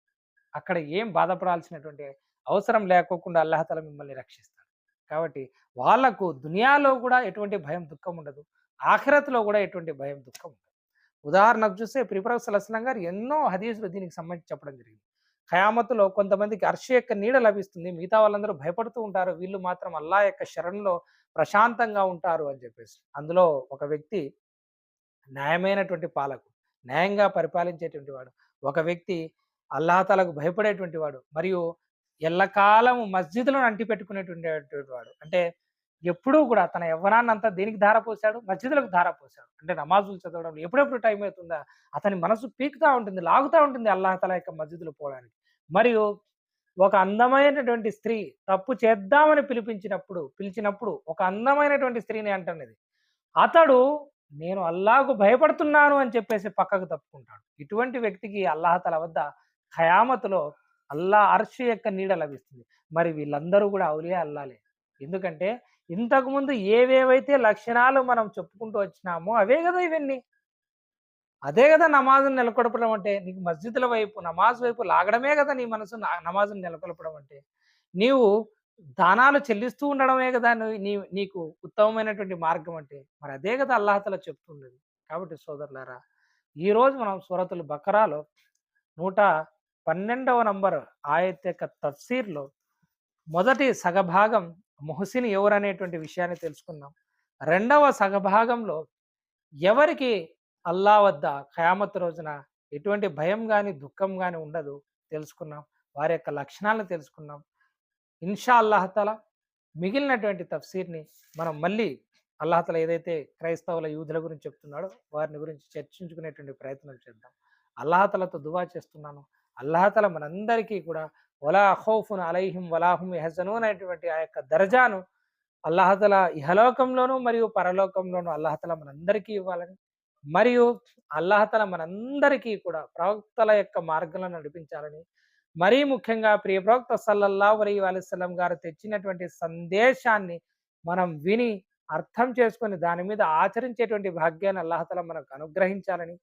అక్కడ ఏం బాధపడాల్సినటువంటి అవసరం లేకోకుండా అల్లాహ్ మిమ్మల్ని రక్షిస్తాడు. కాబట్టి వాళ్ళకు దునియాలో కూడా ఎటువంటి భయం, దుఃఖం ఉండదు. ఆఖిరత్‌లో కూడా ఎటువంటి భయం, దుఃఖం ఉండదు. ఉదాహరణకు చూస్తే ప్రియుప్రవక్త సల్లల్లాహు అలైహి వసల్లం గారు ఎన్నో హదీసులు దీనికి సంబంధించి చెప్పడం జరిగింది. ఖయామతులో కొంతమందికి అర్ష్ యొక్క నీడ లభిస్తుంది, మిగతా వాళ్ళందరూ భయపడుతూ ఉంటారు, వీళ్ళు మాత్రం అల్లా యొక్క శరణ్‌లో ప్రశాంతంగా ఉంటారు అని చెప్పేసి. అందులో ఒక వ్యక్తి న్యాయమైనటువంటి పాలకుడు, న్యాయంగా పరిపాలించేటువంటి వాడు, ఒక వ్యక్తి అల్లాహతాలకు భయపడేటువంటి వాడు, మరియు ఎల్లకాలం మస్జిద్‌లను అంటిపెట్టుకునేటువంటి వాడు. అంటే ఎప్పుడూ కూడా తన యవ్వనాన్నంతా దేనికి ధారపోసాడు? మస్జిద్‌లకు ధారపోసాడు. అంటే నమాజులు చదవడం, ఎప్పుడెప్పుడు టైం అవుతుందా? అతని మనసు పీకుతా ఉంటుంది, లాగుతా ఉంటుంది అల్లాహతాలా యొక్క మస్జిద్‌లో పోవడానికి. మరియు ఒక అందమైనటువంటి స్త్రీ తప్పు చేద్దామని పిలిచినప్పుడు ఒక అందమైనటువంటి స్త్రీని అంటున్నది. అతడు నేను అల్లాహకు భయపడుతున్నాను అని చెప్పేసి పక్కకు తప్పుకుంటాడు. ఇటువంటి వ్యక్తికి అల్లాహతల వద్ద ఖయామతులో అల్లా అర్ష్ యొక్క నీడ లభిస్తుంది. మరి వీళ్ళందరూ కూడా ఔలియా అల్లాలే. ఎందుకంటే ఇంతకుముందు ఏవేవైతే లక్షణాలు మనం చెప్పుకుంటూ వచ్చినామో అవే కదా ఇవన్నీ. అదే కదా నమాజును నెలకొల్పడం అంటే. నీకు మస్జిద్‌ల వైపు, నమాజ్ వైపు లాగడమే కదా నీ మనసు నమాజును నెలకొల్పడం అంటే. నీవు దానాలు చెల్లిస్తూ ఉండడమే కదా నీకు ఉత్తమమైనటువంటి మార్గం అంటే. మరి అదే కదా అల్లాహ్ చెప్తున్నది. కాబట్టి సోదరులారా, ఈరోజు మనం సూరతుల్ బకరాలో 112వ నంబర్ ఆయత్ యొక్క తఫ్సీర్‌లో మొదటి సగభాగం ముహసిన్ ఎవరనేటువంటి విషయాన్ని తెలుసుకున్నాం. రెండవ సగభాగంలో ఎవరికి అల్లా వద్ద ఖయామత్ రోజున ఎటువంటి భయం గాని, దుఃఖం గాని ఉండదు తెలుసుకున్నాం. వారి యొక్క లక్షణాలను తెలుసుకున్నాం. ఇన్షా అల్లాహ్ తాలా మిగిలినటువంటి తఫ్సీర్‌ని మనం మళ్ళీ అల్లాహతల ఏదైతే క్రైస్తవుల యూదుల గురించి చెప్తున్నాడో వారిని గురించి చర్చించుకునేటువంటి ప్రయత్నం చేద్దాం. అల్లాహతలతో దువా చేస్తున్నాను. అల్లాహతల మనందరికీ కూడా వలా ఖౌఫున్ అలైహిం వలాహుం యహ్జనూన్ అనేటువంటి ఆ యొక్క దర్జాను అల్లాహతల ఇహలోకంలోను మరియు పరలోకంలోను అల్లాహతల మనందరికీ ఇవ్వాలని, మరియు అల్లాహతల మనందరికీ కూడా ప్రవక్తల యొక్క మార్గంలో నడిపించాలని, మరీ ముఖ్యంగా ప్రియ ప్రవక్త సల్లల్లాహు అలైహి వసల్లం గారు తెచ్చినటువంటి సందేశాన్ని మనం విని అర్థం చేసుకొని దాని మీద ఆచరించేటువంటి భాగ్యాన్ని అల్లాహతల మనకు అనుగ్రహించాలని,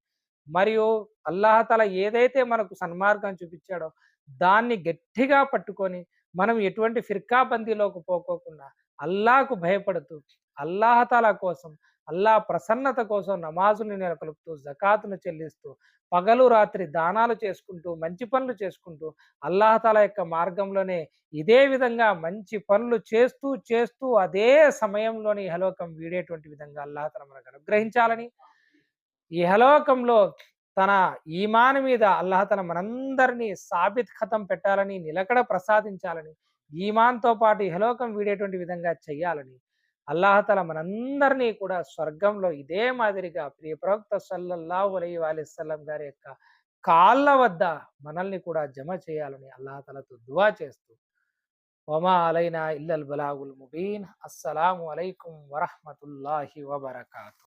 మరియు అల్లాహతల ఏదైతే మనకు సన్మార్గం చూపించాడో దాన్ని గట్టిగా పట్టుకొని మనం ఎటువంటి ఫిర్కాబందీలోకి పోకోకుండా అల్లాహకు భయపడుతూ, అల్లాహతాలా కోసం, అల్లాహ్ ప్రసన్నత కోసం నమాజుని నెలకొల్పుతూ, జకాతును చెల్లిస్తూ, పగలు రాత్రి దానాలు చేసుకుంటూ, మంచి పనులు చేసుకుంటూ, అల్లాహతాలా యొక్క మార్గంలోనే ఇదే విధంగా మంచి పనులు చేస్తూ చేస్తూ అదే సమయంలోని ఇహలోకం వీడేటువంటి విధంగా అల్లాహతాలా మనకు అనుగ్రహించాలని, ఇహలోకంలో తన ఈమాన్ మీద అల్లాహతాలా మనందరినీ సాబిత్ ఖతం పెట్టాలని, నిలకడ ప్రసాదించాలని, ఈమాన్‌తో పాటు ఇహలోకం వీడేటువంటి విధంగా చెయ్యాలని, అల్లాహతాలా మనందరినీ కూడా స్వర్గంలో ఇదే మాదిరిగా ప్రియ ప్రవక్త సల్లల్లాహు అలైహి వసల్లం గారి యొక్క కాళ్ళ వద్ద మనల్ని కూడా జమ చేయాలని అల్లాహతాలాతో దువా చేస్తూ, వమా అలైనా ఇల్లల్ బలాగుల్ ముబీన్. అస్సలాము అలైకుం వరహ్మతుల్లాహి వబరకాతుహు.